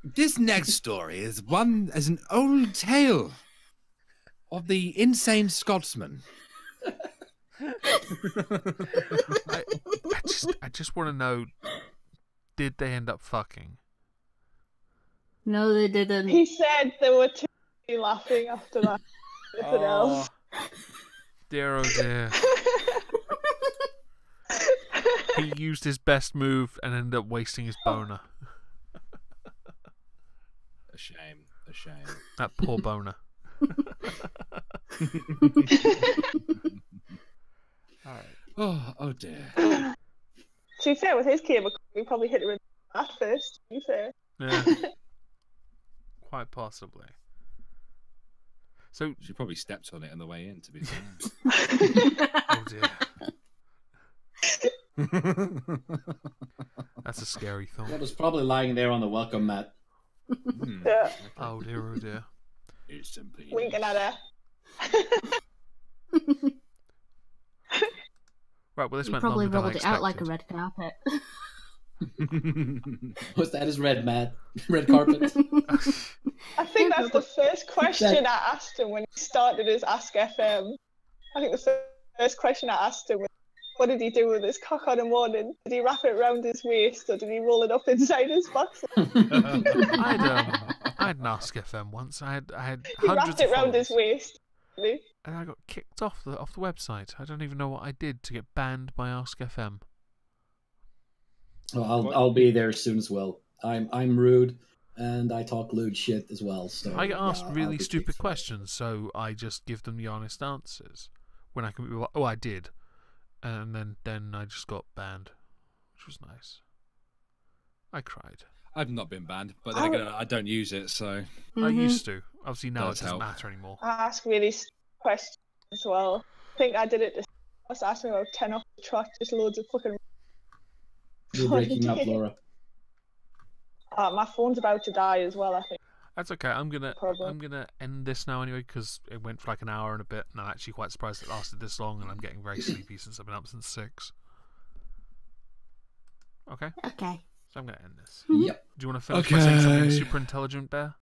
This next story is an old tale of the insane Scotsman. I just want to know, did they end up fucking? No, they didn't. He said there were two laughing after that. Anything else? Dear oh dear. He used his best move and ended up wasting his boner. A shame. That poor boner. Alright. Oh dear. To be fair, with his cable, we probably hit it with that first. To be fair. Yeah. Quite possibly. So, She probably stepped on it on the way in, to be fair. oh dear. That's a scary thought. That was probably lying there on the welcome mat. Yeah. Oh dear, oh dear. It's simply Winking at her. Right, well this He went probably longer than I rolled it out like a expected. red carpet. Was that his red mat? Red carpet? I think that's the first question I asked him when he started his Ask FM. I think the first question I asked him was, what did he do with his cock on the morning? Did he wrap it around his waist or did he roll it up inside his box? I had an Ask FM once. I had He hundreds wrapped it of round his followers, waist. Really? and I got kicked off the website. I don't even know what I did to get banned by Ask FM. Well, I'll be there soon as well. I'm rude, and I talk lewd shit as well. So I get asked yeah, I'll really be stupid kicked. questions, so I just give them the honest answers. When I can be like, oh, I did, and then I just got banned, which was nice. I cried. I've not been banned, but then again, I don't use it, so... I used to. Obviously now Does it doesn't help. matter anymore. I ask really stupid questions as well. I think I did it this I was asking about 10 off the trot, just loads of fucking... You're breaking up, Laura. My phone's about to die as well, I think. That's okay. I'm gonna Problem. end this now anyway because it went for like an hour and a bit, and I'm actually quite surprised it lasted this long. And I'm getting very sleepy since I've been up since 6. Okay, Okay. so I'm gonna end this. Yep. Do you want to finish by saying something Okay. super intelligent, Bear?